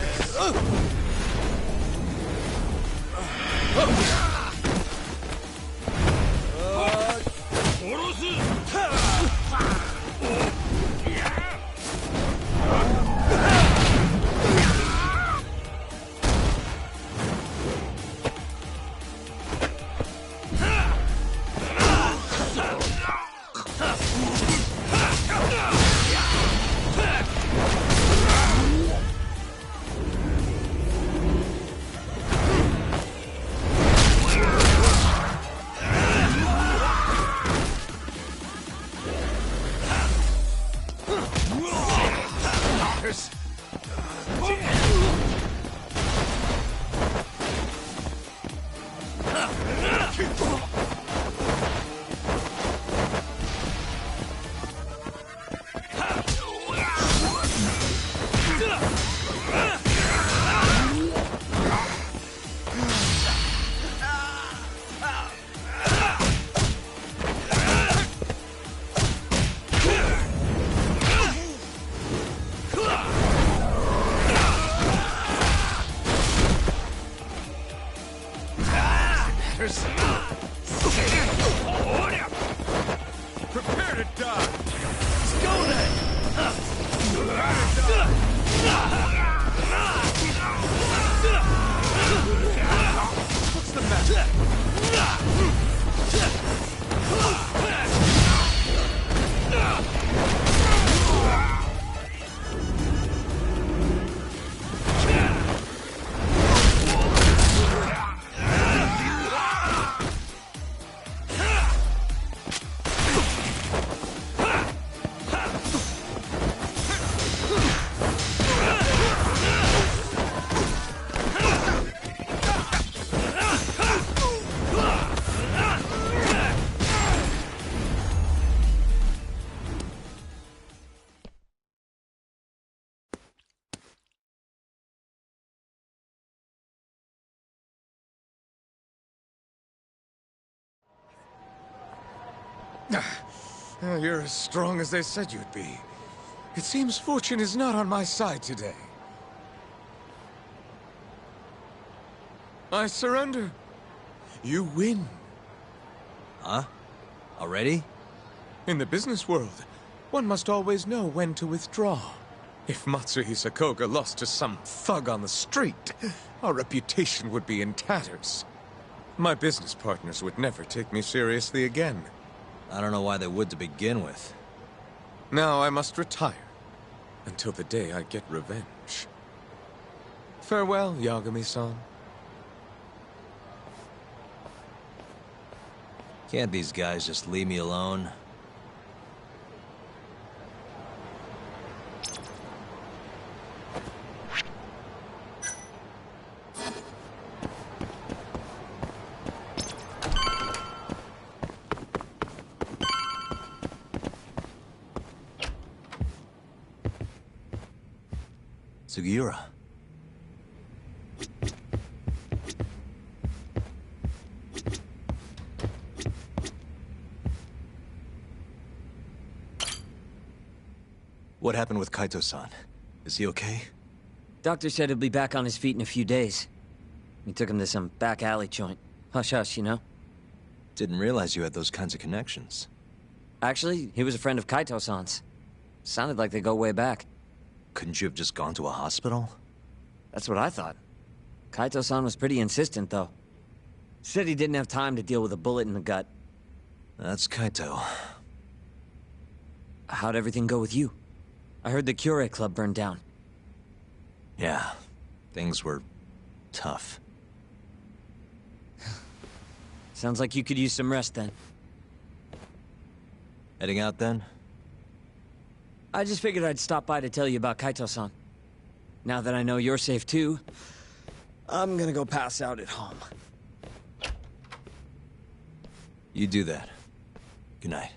Prepare to die! Let's go then! What's the matter? You're as strong as they said you'd be. It seems fortune is not on my side today. I surrender. You win. Huh? Already? In the business world, one must always know when to withdraw. If Matsuhisa Koga lost to some thug on the street, our reputation would be in tatters. My business partners would never take me seriously again. I don't know why they would to begin with. Now I must retire, until the day I get revenge. Farewell, Yagami-san. Can't these guys just leave me alone? Sugiura. What happened with Kaito-san? Is he okay? Doctor said he'll be back on his feet in a few days. We took him to some back alley joint. Hush-hush, you know? Didn't realize you had those kinds of connections. Actually, he was a friend of Kaito-san's. Sounded like they go way back. Couldn't you have just gone to a hospital? That's what I thought. Kaito-san was pretty insistent, though. Said he didn't have time to deal with a bullet in the gut. That's Kaito. How'd everything go with you? I heard the Cure Club burned down. Yeah, things were tough. Sounds like you could use some rest then. Heading out then? I just figured I'd stop by to tell you about Kaito-san. Now that I know you're safe too, I'm gonna go pass out at home. You do that. Good night.